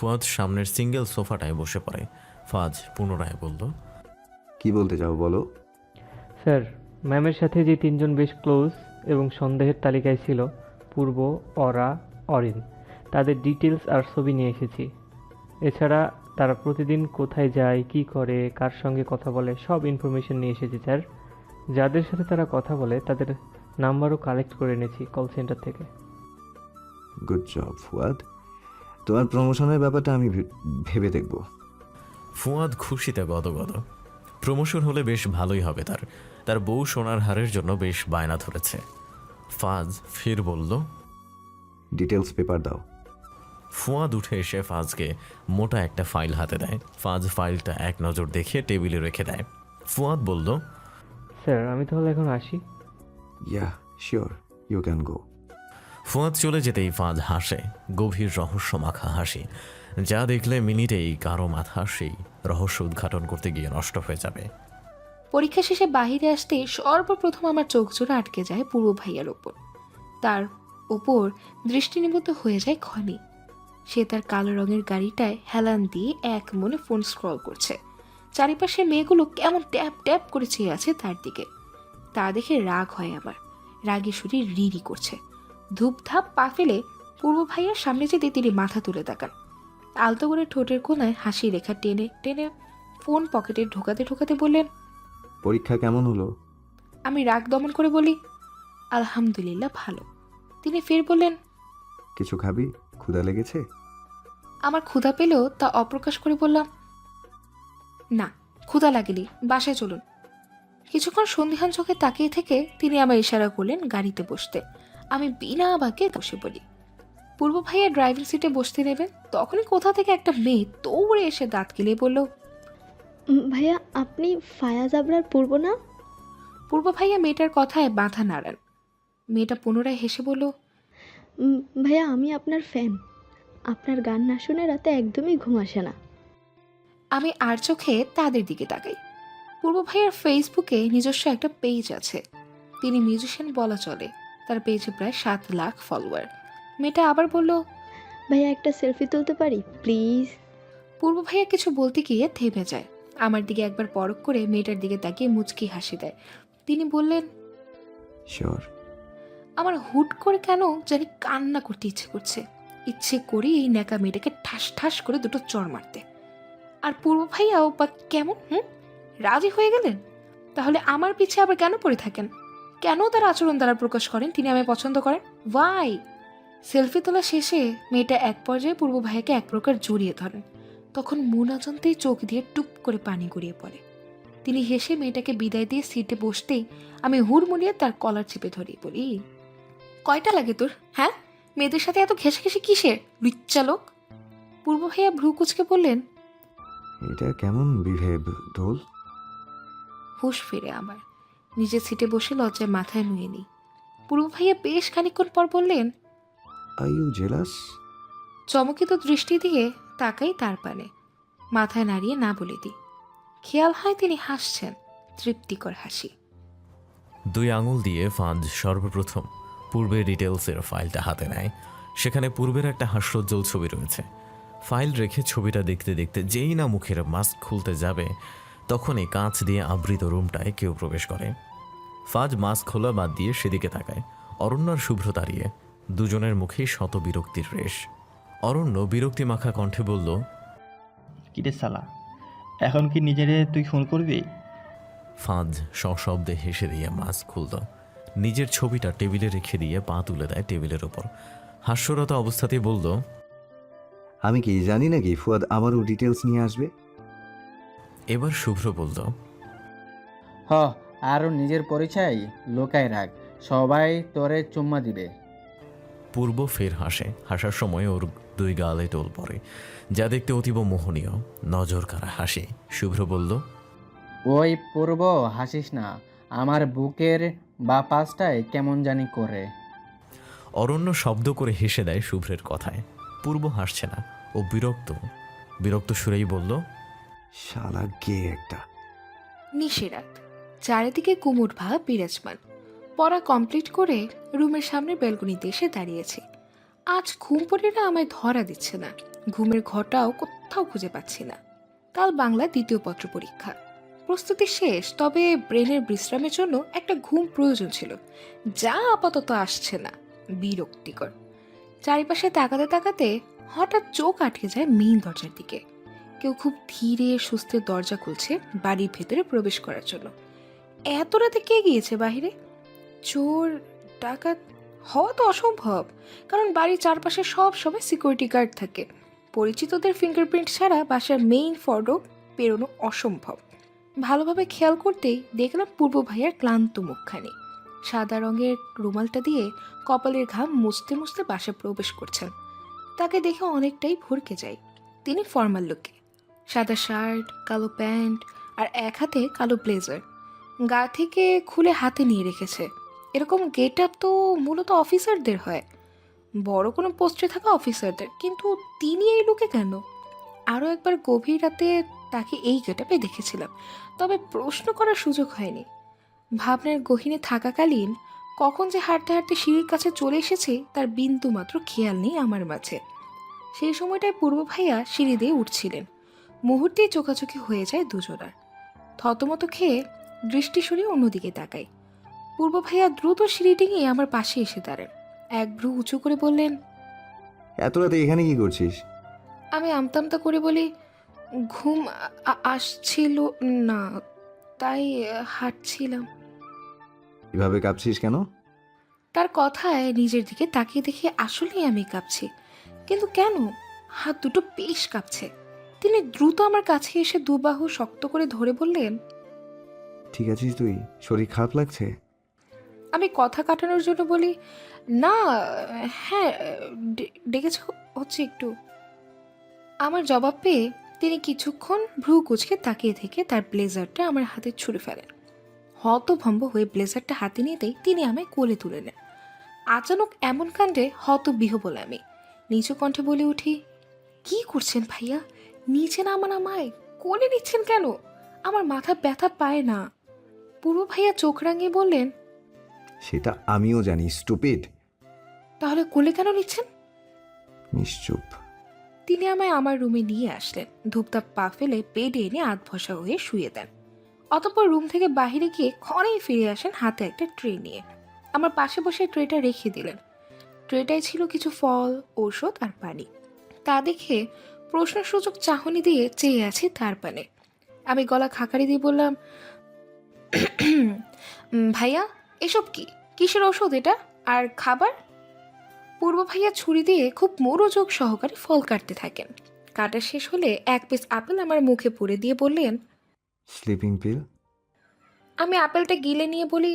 ফুয়াদ সামনের সিঙ্গেল সোফাটায় বসে পড়ে। ফাজ পুনরায় বলল, কি বলতে চাও বলো। স্যার, ম্যামের সাথে যে তিনজন বেশ ক্লোজ এবং সন্দেহের তালিকায় ছিল, পূর্ব, অরা, অরিন, তাদের ডিটেলস আর ছবি নিয়ে এসেছি। এছাড়া তারা প্রতিদিন কোথায় যায়, কি করে, কার সঙ্গে কথা বলে, সব ইনফরমেশন নিয়ে এসেছি স্যার। যাদের সাথে তারা কথা বলে তাদের নাম্বারও কালেক্ট করে এনেছি কল সেন্টার থেকে। গুড জব ফুয়াদ, তোমার প্রমোশনের ব্যাপারটা আমি ভেবে দেখব। ফুয়াদ খুশিতে গদগদ। প্রমোশন হলে বেশ ভালোই হবে তার। তার বউ সোনার হারের জন্য বেশ বায়না ধরেছে। ফাজ ফির বলল, ডিটেলস পেপার দাও। ফুয়াদ উঠে এসে ফাজকে মোটা একটা ফাইল হাতে দেয়। ফাজ ফাইলটা এক নজর দেখে টেবিলে রেখে দেয়। ফুয়াদ বলল, স্যার, আমি তাহলে এখন আসি। Yeah sure, you can go. Fuad চলে যেতেই ফাজ হাসে, গভীর রহস্য মাখা হাসি, যা দেখলে মিনিটেই কারো মাথা সেই রহস্য উদ্ঘাটন করতে গিয়ে নষ্ট হয়ে যাবে। পরীক্ষা শেষে বাহিরে আসতে সর্বপ্রথম আমার চোখ জোড়া আটকে যায় পূর্ব ভাইয়ার ওপর। তার ওপর দৃষ্টি নিবদ্ধ হয়ে যায় ক্ষণে। সে তার কালো রঙের গাড়িটায় হেলান দিয়ে এক মনে ফোন স্ক্রল করছে। চারিপাশের মেয়েগুলো কেমন ট্যাপ ট্যাপ করে চেয়ে আছে তার দিকে। তা দেখে রাগ হয় আমার। রাগে শরীর রিরি করছে। ধূপধাপ পা ফেলে পূর্ব ভাইয়ার সামনে যেতে তিনি মাথা তুলে তাকান। আলতো করে ঠোঁটের কোনায় হাসি রেখা টেনে টেনে ফোন পকেটে ঢোকাতে ঢোকাতে বললেন, পরীক্ষা কেমন হলো? আমি রাগ দমন করে বলি, আলহামদুলিল্লাহ ভালো। তিনি ফের বললেন, কিছু খাবি? ক্ষুধা লেগেছে? আমার ক্ষুধা পেলেও তা অপ্রকাশ করে বললাম, না ক্ষুধা লাগেনি, বাসায় চলুন। কিছুক্ষণ সন্দিহান চোখে তাকিয়ে থেকে তিনি আমার ইশারা করলেন গাড়িতে বসতে। আমি বিনা বাক্যে বসে বলি। পূর্ব ভাইয়া ড্রাইভিং সিটে বসতে নেবেন, তখনই কোথা থেকে একটা মেয়ে দৌড়ে এসে দাঁত কেলিয়ে বলল, ভাইয়া, আপনি ফায়াজ আবরার পূর্ব না? পূর্ব ভাইয়া মেয়েটার কথায় মাথা নাড়ান। মেয়েটা পুনরায় হেসে বলল, ভাইয়া, আমি আপনার ফ্যান। আপনার গান না শুনে রাতে একদমই ঘুম আসে না। আমি আর চোখে তাদের দিকে তাকাই। পূর্ব ভাইয়ার ফেসবুকে নিজস্ব একটা পেজ আছে। তিনি মিউজিশিয়ান বলা চলে। তার পেজে প্রায় 7 লাখ ফলোয়ার। মেয়েটা আবার বলল, ভাইয়া, একটা সেলফি তুলতে পারি প্লিজ? পূর্ব ভাইয়া কিছু বলতে গিয়ে থেমে যায়। আমার দিকে একবার পরখ করে মেয়েটার দিকে তাকিয়ে মুচকি হাসি দেয়। তিনি বললেন, শিওর। আমার হুট করে কেন জানি কান্না করতে ইচ্ছে করছে। ইচ্ছে করি এই ন্যাকা মেয়েটাকে ঠাস ঠাস করে দুটো চড় মারতে। আর পূর্ব ভাইয়াও বা কেমন রাজি হয়ে গেলেন। তাহলে আমার পিছে আবার কেন পড়ে থাকেন? কেন তার আচরণ দ্বারা প্রকাশ করেন তিনি আমায় পছন্দ করেন? ওয়াই? সেলফি তোলা শেষে মেয়েটা এক পর্যায়ে পূর্ব ভাইয়াকে এক প্রকার জড়িয়ে ধরেন। তখন মন অজান্তেই চোখ দিয়ে টুপ করে পানি গড়িয়ে পড়ে। তিনি হেসে মেয়েটাকে বিদায় দিয়ে সিটে বসতেই আমি হুড়মুড়িয়ে তার কলার চেপে ধরি, বলি, কয়টা লাগে তোর? হ্যাঁ, মেয়েদের সাথে এত ঘেঁষাঘেঁষি কিসের, লুচ্চা লোক? পূর্ব ভাইয়া ভ্রু কুচকে বললেন, এটা কেমন বিহেভ দোল? হুঁশ ফিরে আমার। নিজের সিটে বসে লজ্জায় মাথায় নুয়ে নিই। পূর্ব ভাইয়া বেশ খানিকক্ষণ পর বললেন, আর ইউ জেলাস? চমকিত দৃষ্টি দিয়ে তাকাই তার পানে। মাথায় নাড়িয়ে না বলে দিই। খেয়াল হয় তিনি হাসছেন, তৃপ্তিকর হাসি। 2 আঙুল দিয়ে ফাজ সর্বপ্রথম পূর্বের ডিটেলসের ফাইলটা হাতে নেয়। সেখানে পূর্বের একটা হাস্যোজ্জ্বল ছবি রয়েছে। ফাইল রেখে ছবিটা দেখতে দেখতে যেই না মুখের মাস্ক খুলতে যাবে, তখনই কাঁচ দিয়ে আবৃত রুমটায় কেউ প্রবেশ করে। ফাজ মাস্ক খোলা বাদ দিয়ে সেদিকে তাকায়। অরণ্য আর শুভ্র দাঁড়িয়ে, দুজনের মুখেই শত বিরক্তির রেশ। অরণ্য বিরক্তি মাখা কণ্ঠে বলল, কিরে সালা, এখন কি নিজেরে তুই ফোন করবি? ফাজ সশব্দে হেসে দিয়ে মাস্ক খুলল। নিজের ছবিটা টেবিলে রেখে দিয়ে পা তুলে দেয় টেবিলের ওপর। হাস্যরত অবস্থাতেই বলল, আমি কি জানি নাকি ফুয়াদ আমারও ডিটেলস নিয়ে আসবে? এবার শুভ্র বলল, হ, আরও নিজের পরিচয় লোকায় রাখ, সবাই তোরে চুম্মা দিবে। পূর্ব ফের হাসে। হাসার সময় ওর 2 গালে টোল পড়ে, যা দেখতে অতীব মোহনীয়, নজর কাড়া হাসি। শুভ্র বলল, ওই পূর্ব, হাসিস না, আমার বুকের বা পাশটায় কেমন জানি করে। অরণ্য শব্দ করে হেসে দেয় শুভ্রের কথায়। পূর্ব হাসছে না, ও বিরক্ত বিরক্ত সুরেই বলল, শালা গে একটা। নিশিরাত। চারিদিকে কুমুর ভাব বিরাজমান। পড়া কমপ্লিট করে রুমের সামনে ব্যালকনিতে এসে দাঁড়িয়েছি। আজ ঘুমপড়িরা আমায় ধরা দিচ্ছে না। ঘুমের ঘটাও কোথাও খুঁজে পাচ্ছি না। কাল বাংলা দ্বিতীয় পত্র পরীক্ষা, প্রস্তুতি শেষ, তবে ব্রেনের বিশ্রামের জন্য একটা ঘুম প্রয়োজন ছিল, যা আপাতত আসছে না। বিরক্তিকর। চারিপাশে তাকাতে তাকাতে হঠাৎ চোখ আটকে যায় মেইন দরজার দিকে। কেউ খুব ধীরে সুস্থে দরজা খুলছে বাড়ির ভেতরে প্রবেশ করার জন্য। এত রাতে কে গিয়েছে বাহিরে? চোর, ডাকাত হওয়া তো অসম্ভব, কারণ বাড়ির চারপাশে সব সময় সিকিউরিটি গার্ড থাকে। পরিচিতদের ফিঙ্গারপ্রিন্ট ছাড়া বাসার মেইন ফটক পেরোনো অসম্ভব। ভালোভাবে খেয়াল করতেই দেখলাম পূর্ব ভাইয়ার ক্লান্ত মুখখানি। সাদা রঙের রুমালটা দিয়ে কপালের ঘাম মুছতে মুছতে বাসায় প্রবেশ করছেন। তাকে দেখে অনেকটাই ভরকে যাই। তিনি ফর্মাল লুকে, সাদা শার্ট, কালো প্যান্ট আর এক হাতে কালো ব্লেজার, গা থেকে খুলে হাতে নিয়ে রেখেছে। এরকম গেট আপ তো মূলত অফিসারদের হয়, বড় কোনো পোস্টে থাকা অফিসারদের, কিন্তু তিনি এই লুকে কেন? আরও একবার গভীর রাতে তাকে এই গেট আপে দেখেছিলাম, তবে প্রশ্ন করার সুযোগ হয়নি। ভাবনার গহীনে থাকাকালীন কখন যে হাঁটতে হাঁটতে সিঁড়ির কাছে চলে এসেছে তার বিন্দু মাত্র খেয়াল নেই আমার মাঝে। সেই সময়টায় পূর্ব ভাইয়া সিঁড়ি দিয়ে উঠছিলেন। মুহূর্তেই চোখাচোখি হয়ে যায় দুজনার। থতমত খেয়ে দৃষ্টি সরিয়ে অন্যদিকে তাকাই। পূর্ব ভাইয়া দ্রুত সিঁড়ি ডিঙিয়ে আমার পাশে এসে দাঁড়ান। এক ভ্রু উঁচু করে বললেন, এত রাতে এখানে কি করছিস? আমি আমতামতা করে বলি, ঘুম আসছিল না, তাই হাঁটছিলাম। এভাবে কাঁপছিস কেন? তার কথায় নিজের দিকে তাকিয়ে দেখে আসলেই আমি কাঁপছি, কিন্তু কেন? হাত দুটো বেশ কাঁপছে। তিনি দ্রুত আমার কাছে এসে দুবাহু শক্ত করে ধরে বললেন, ঠিক আছিস তুই? শরীর খারাপ লাগছে? আমি কথা কাটানোর জন্য বলি, না, হ্যাঁ, ডেকেছ হচ্ছে একটু। আমার জবাব পেয়ে তিনি কিছুক্ষণ ভ্রু কুঁচকে তাকিয়ে থেকে তার ব্লেজারটা আমার হাতে ছুঁড়ে ফেলেন। হতভম্ব হয়ে ব্লেজারটা হাতে নিতেই তিনি আমায় কোলে তুলে নেন। আচানক এমন কাণ্ডে হতবিহ্বল আমি। নিচু কণ্ঠে বলে উঠি, কি করছেন ভাইয়া? নিচে নামান আমায়, কোলে নিচ্ছেন কেন? আমার মাথা ব্যথা পায় না। পূর্ব ভাইয়া চোখ রাঙিয়ে বললেন, সেটা আমিও জানি, স্টুপিড। তাহলে কোলে কেন নিচ্ছেন? নিশ্চুপ। তিনি আমায় আমার রুমে নিয়ে আসলেন। ধূপধাপ পা ফেলে বেডে এনে আধভসা হয়ে শুয়ে দেন। অতঃপর রুম থেকে বাইরে গিয়ে ক্ষণেই ফিরে আসেন হাতে একটা ট্রে নিয়ে। আমার পাশে বসে ট্রেটা রেখে দিলেন। ট্রেটায় ছিল কিছু ফল, ঔষধ আর পানি। তা দেখে প্রশ্নসূচক চাহনি দিয়ে চেয়ে আছি তার পানে। আমি গলা খাকারি দিয়ে বললাম, ভাইয়া, এসব কি? কিসের ওষুধ এটা? আর খাবার? পূর্ব ভাইয়া ছুরি দিয়ে খুব মনোযোগ সহকারে ফল কাটতে থাকেন। কাটা শেষ হলে এক পিস আপেল আমার মুখে পুরে দিয়ে বললেন, স্লিপিং পিল। আমি আপেলটা গিলে নিয়ে বলি,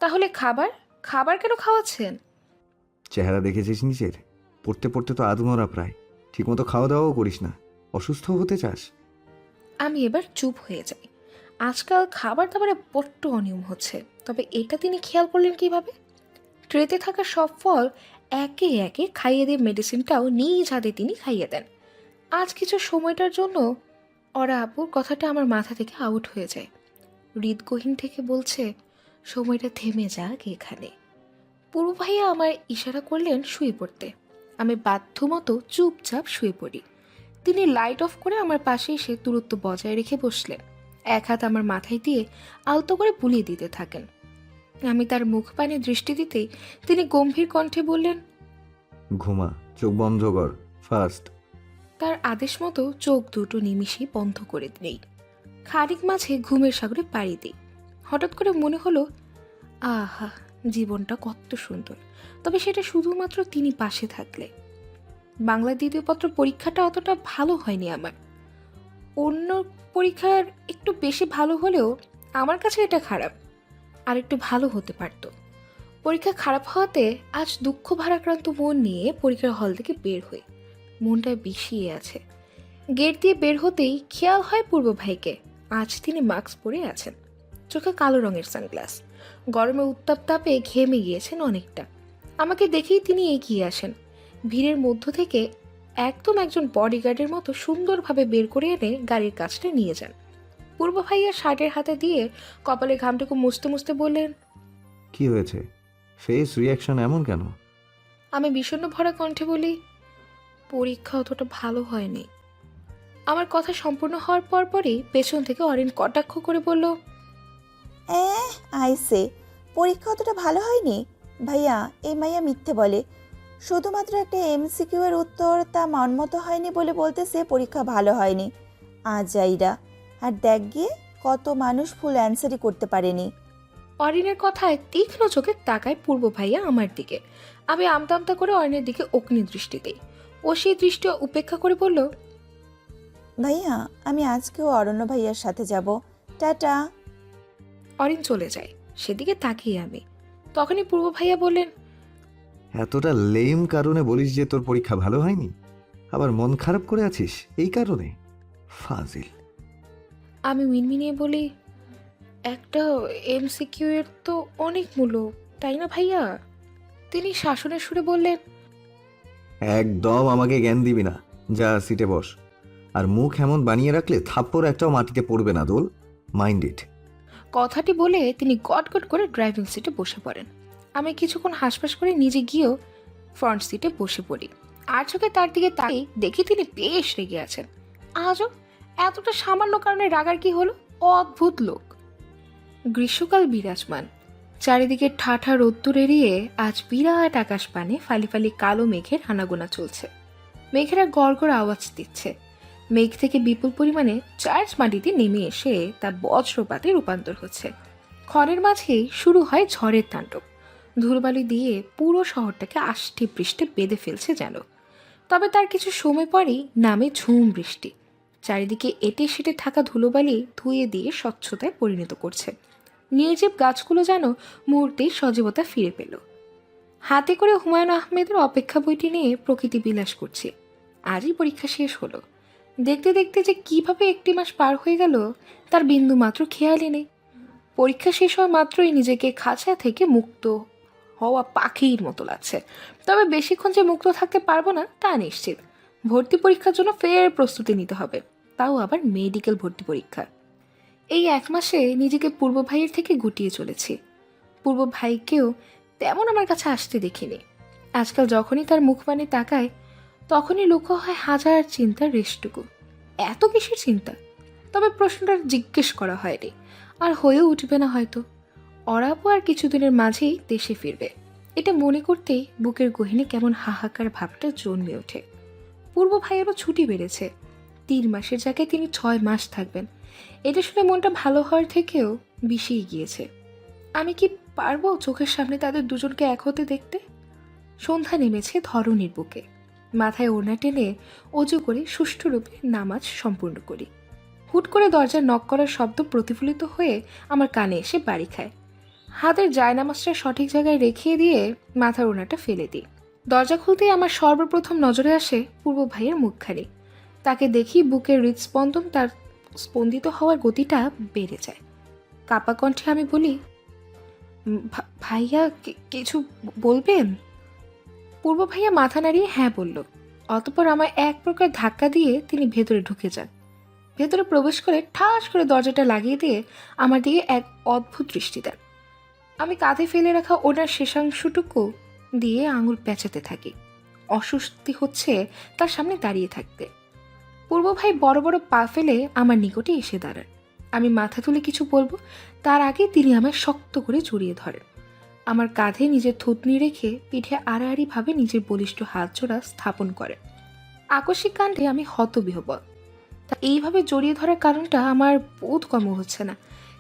তাহলে খাবার? খাবার কেন খাওয়াচ্ছেন? চেহারা দেখেছিস নিজের? পড়তে পড়তে তো আধমরা প্রায়। ঠিকমতো খাওয়া দাওয়াও করিস না। অসুস্থ হতে চাস? আমি এবার চুপ হয়ে যাই। আজকাল খাবার দাবারে বড্ড অনিয়ম হচ্ছে। তবে এটা তিনি খেয়াল করলেন কিভাবে? ট্রেতে থাকা সব ফল একে একে খাইয়ে দিয়ে মেডিসিনটাও নিজ হাতে তিনি খাইয়ে দেন। আজ কিছু সময়টার জন্য ওরা আপুর কথাটা আমার মাথা থেকে আউট হয়ে যায়। হৃদগহীন থেকে বলছে, সময়টা থেমে যাক এখানে। পূর্ব ভাইয়া আমার ইশারা করলেন শুয়ে পড়তে। আমি বাধ্যমতো চুপচাপ শুয়ে পড়ি। তিনি লাইট অফ করে আমার পাশে এসে দূরত্ব বজায় রেখে বসলেন। এক হাত আমার মাথায় দিয়ে আলতো করে বুলিয়ে দিতে থাকেন। আমি তার মুখ পানে দৃষ্টি দিতেই তিনি গম্ভীর কণ্ঠে বললেন, ঘুমা, চোখ বন্ধ কর ফার্স্ট। তার আদেশ মতো চোখ দুটো নিমিষেই বন্ধ করে নেই। খানিক মাঝে ঘুমের সাগরে পাড়ি দিই। হঠাৎ করে মনে হলো, আহা, জীবনটা কত সুন্দর, তবে সেটা শুধুমাত্র তিনি পাশে থাকলে। বাংলা দ্বিতীয় পত্র পরীক্ষাটা অতটা ভালো হয়নি আমার। অন্য পরীক্ষার একটু বেশি ভালো হলেও আমার কাছে এটা খারাপ। আর একটু ভালো হতে পারত। পরীক্ষা খারাপ হওয়াতে আজ দুঃখ ভারাক্রান্ত মন নিয়ে পরীক্ষার হল থেকে বের হই। মনটা বিষিয়ে আছে। গেট দিয়ে বের হতেই খেয়াল হয় পূর্ব ভাইকে। আজ তিনি মাস্ক পরে আছেন, চোখে কালো রঙের সানগ্লাস। গরমে উত্তাপ তাপে ঘেমে গিয়েছেন অনেকটা। আমাকে দেখেই তিনি এগিয়ে আসেন। ভিড়ের মধ্য থেকে একদম একজন বডিগার্ডের মতো সুন্দরভাবে বের করে এনে গাড়ির কাছটা নিয়ে যান। পূর্ব ভাইয়া শার্টের হাতে দিয়ে কপালে ঘামটুকু মুছতে মুছতে বললেন, কি হয়েছে? ফেস রিয়াকশন এমন কেন? আমি বিষণ্ণ ভরা কণ্ঠে বলি, পরীক্ষা অতটা ভালো হয়নি। আমার কথা সম্পূর্ণ হওয়ার পরপরই পেছন থেকে অরিন কটাক্ষ করে বলল, আইসে পরীক্ষা অতটা ভালো হয়নি। ভাইয়া, এই মাইয়া মিথ্যে বলে। শুধুমাত্র একটা এমসিকিউ এর উত্তর তা মনমতো হয়নি বলে বলতেছে পরীক্ষা ভালো হয়নি। আজাইরা, আর দেখ গিয়ে কত মানুষ ফুল অ্যান্সারই করতে পারেনি। অরিনের কথায় তীক্ষ্ণ চোখে তাকায় পূর্ব ভাইয়া আমার দিকে। আমি আমতা আমতা করে অরিনের দিকে অগ্নি দৃষ্টি দিই। ও সেই দৃষ্টি উপেক্ষা করে বলল, ভাইয়া, আমি আজকেও অরণ্য ভাইয়ার সাথে যাব। টাটা। অরিন চলে যায়। সেদিকে তাকিয়ে আমি। তখনই পূর্ব ভাইয়া বললেন, এতটা লেম কারণে বলিস যে তোর পরীক্ষা ভালো হয়নি, আবার মন খারাপ করে আছিস এই কারণে? ফাজিল। আমি মিনমিনিয়ে বলি, একটা এমসিকিউ এর তো অনেক মূল্য, তাই না ভাইয়া? তিনি শাসনের সুরে বললেন, একদম আমাকে জ্ঞান দিবি না, যা সিটে বস। আর মুখ এমন বানিয়ে রাখলে থাপ্পড় একটাও মাটিতে পড়বে না দোল, মাইন্ড ইট। কথাটি বলে তিনি গটগট করে ড্রাইভিং সিটে বসে পড়েন। আমি কিছুক্ষণ হাসপাস করে নিজে গিয়েও ফ্রন্ট সিটে বসে পড়ি। আর চোখে তার দিকে তাই দেখি তিনি বেশ রেগে আছেন। আজও এতটা সামান্য কারণে রাগার কি হলো? অদ্ভুত লোক। গ্রীষ্মকাল বিরাজমান। চারিদিকে ঠাঠা রোদ্দুর এড়িয়ে আজ বিরাট আকাশ পানে ফালি ফালি কালো মেঘের হানাগোনা চলছে। মেঘেরা গড়গড় আওয়াজ দিচ্ছে। মেঘ থেকে বিপুল পরিমাণে চার্জ মাটিতে নেমে এসে তা বজ্রপাতে রূপান্তর হচ্ছে। ক্ষণের মাঝেই শুরু হয় ঝড়ের তাণ্ডব। ধুলোবালি দিয়ে পুরো শহরটাকে আষ্টে পৃষ্ঠে বেঁধে ফেলছে যেন। তবে তার কিছু সময় পরেই নামে ঝুম বৃষ্টি। চারিদিকে এটে সেটে থাকা ধুলোবালি ধুয়ে দিয়ে স্বচ্ছতায় পরিণত করছে। নির্জীব গাছগুলো যেন মুহূর্তেই সজীবতা ফিরে পেল। হাতে করে হুমায়ুন আহমেদের অপেক্ষা বইটি নিয়ে প্রকৃতি বিলাস করছি। আজই পরীক্ষা শেষ হলো। দেখতে দেখতে যে কিভাবে একটি মাস পার হয়ে গেল তার বিন্দু মাত্র খেয়ালই নেই। পরীক্ষা শেষ হওয়া মাত্রই নিজেকে খাঁচা থেকে মুক্ত হওয়া পাখির মতো লাগছে। তবে বেশিক্ষণ যে মুক্ত থাকতে পারবো না তা নিশ্চিত। ভর্তি পরীক্ষার জন্য ফের প্রস্তুতি নিতে হবে, তাও আবার মেডিকেল ভর্তি পরীক্ষা। এই 1 মাসে নিজেকে পূর্ব ভাইয়ের থেকে গুটিয়ে চলেছি। পূর্ব ভাইকেও তেমন আমার কাছে আসতে দেখিনি। আজকাল যখনই তার মুখপানে তাকায় তখনই লক্ষ্য হয় হাজার চিন্তার রেশটুকু। এত কিসের চিন্তা? তবে প্রশ্নটা জিজ্ঞেস করা হয়নি, আর হয়েও উঠবে না হয়তো। অরাপু আর কিছুদিনের মাঝেই দেশে ফিরবে, এটা মনে করতেই বুকের গহীনে কেমন হাহাকার ভাবটা জন্মে ওঠে। পূর্ব ভাইয়েরও ছুটি বেড়েছে। 3 মাসের জায়গায় তিনি 6 মাস থাকবেন। এটা শুনে মনটা ভালো হওয়ার থেকেও বিষিয়ে গিয়েছে। আমি কি পারবো চোখের সামনে তাদের দুজনকে এক হতে দেখতে? সন্ধ্যা নেমেছে ধরণীর বুকে। মাথায় ওড়না টেনে অজু করে সুষ্ঠুরূপে নামাজ সম্পূর্ণ করি। হুট করে দরজার নক করার শব্দ প্রতিফলিত হয়ে আমার কানে এসে বাড়ি খায়। হাতের জায়নামাজটা সঠিক জায়গায় রেখে দিয়ে মাথার ওড়নাটা ফেলে দিই। দরজা খুলতেই আমার সর্বপ্রথম নজরে আসে পূর্ব ভাইয়ের মুখখানি। তাকে দেখি বুকের হৃদস্পন্দন তার স্পন্দিত হওয়ার গতিটা বেড়ে যায়। কাপা কণ্ঠে আমি বলি, ভাইয়া কিছু বলবেন? পূর্ব ভাইয়া মাথা নাড়িয়ে হ্যাঁ বলল। অতঃপর আমায় এক প্রকার ধাক্কা দিয়ে তিনি ভেতরে ঢুকে যান। ভেতরে প্রবেশ করে ঠাস করে দরজাটা লাগিয়ে দিয়ে আমার দিকে এক অদ্ভুত দৃষ্টি দেন। আমি কাঁধে ফেলে রাখা ওনার শেষাংশটুকু দিয়ে আঙুল পেঁচাতে থাকি। অস্বস্তি হচ্ছে তার সামনে দাঁড়িয়ে থাকতে। পূর্ব ভাই বড় বড় পা ফেলে আমার নিকটে এসে দাঁড়ান। আমি মাথা তুলে কিছু বলবো তার আগে তিনি আমায় শক্ত করে জড়িয়ে ধরেন। আমার কাঁধে নিজের থুতনি রেখে পিঠে আড়াআড়িভাবে নিজের বলিষ্ঠ হাত জোড়া স্থাপন করেন। আকস্মিক কাণ্ডে আমি হতবিহ্বল। তা এইভাবে জড়িয়ে ধরার কারণটা আমার বোধগম্য হচ্ছে না।